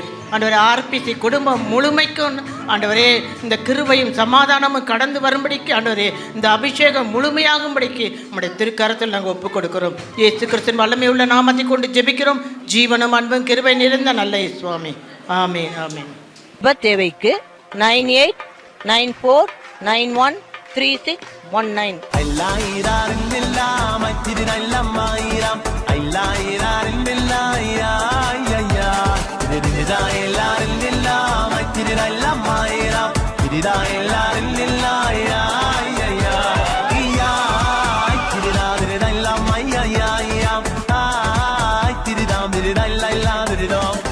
ஆர்பிசி குடும்பம் முழுமைக்கும் ஆண்டவரே இந்த கிருபையும் சமாதானமும் கடந்து வரும்படிக்கு ஆண்டவரே இந்த அபிஷேகம் முழுமையாகும்படிக்கு நம்முடைய திருக்கரத்தில் நாங்கள் ஒப்புக் கொடுக்கிறோம். இயேசு கிறிஸ்துவின் வல்லமை உள்ள நாமத்தை கொண்டு ஜெபிக்கிறோம். ஜீவனும் அன்பும் கிருபை நிறைந்த நல்ல சுவாமி. ஆமீன், ஆமீன். தேவைக்கு 9894913619. திருதா எல்லாரும் எல்லாம் திருதெல்லாம் மாயிரம் திருதா எல்லாரும் எல்லாம் திருதா திருதெல்லாம் ஐயா திருதாம் திருதா இல்ல திருதம்